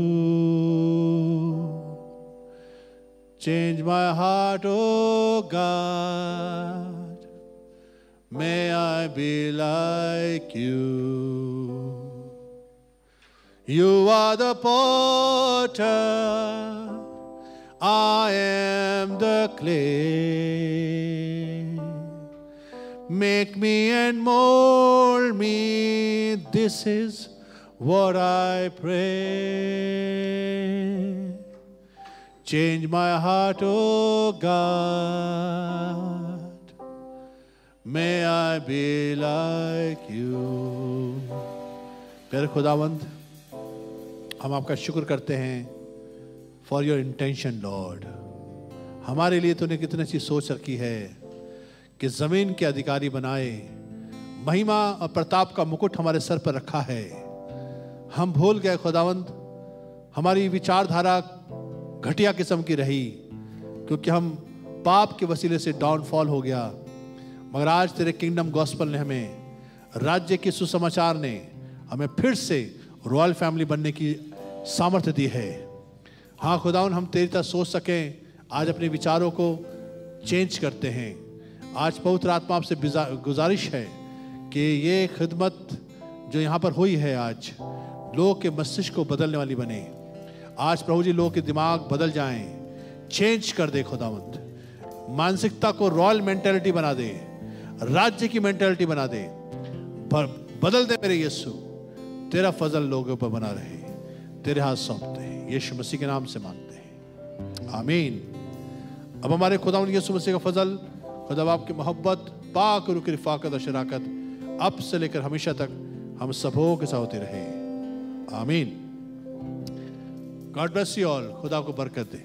Change my heart, oh God, may I be like you. You are the potter, I am the clay. Make me and mold me, this is what I pray. Change my heart, oh God, may I be like you. प्यारे खुदावंद, हम आपका शुक्र करते हैं for your intention Lord. हमारे लिए तूने कितनी अच्छी सोच रखी है कि जमीन के अधिकारी बनाए। महिमा और प्रताप का मुकुट हमारे सर पर रखा है। हम भूल गए खुदावंद, हमारी विचारधारा घटिया किस्म की रही क्योंकि हम पाप के वसीले से डाउनफॉल हो गया। मगर आज तेरे किंगडम गॉस्पल ने हमें, राज्य के सुसमाचार ने हमें फिर से रॉयल फैमिली बनने की सामर्थ्य दी है। हाँ खुदावंद, हम तेरी तरह सोच सकें। आज अपने विचारों को चेंज करते हैं। आज पवित्र आत्मा आपसे गुजारिश है कि ये खिदमत जो यहाँ पर हुई है आज, लोगों के मस्तिष्क को बदलने वाली बने। आज प्रभु जी लोगों के दिमाग बदल जाएं, चेंज कर दे खुदावंद, मानसिकता को रॉयल मेंटालिटी बना दे, राज्य की मेंटालिटी बना दे, बदल दे मेरे यीशु। तेरा फजल लोगों पर बना रहे, तेरे हाथ सौंपते हैं, यीशु मसीह के नाम से मांगते हैं, आमीन। अब हमारे खुदावंद यीशु मसीह का फजल, खुदा बाप की मोहब्बत, पाक रूह की रिफाकत और शराकत अब से लेकर हमेशा तक हम सबों के साथ होती रहे, आमीन। God bless you all. खुदा को बरकत दे।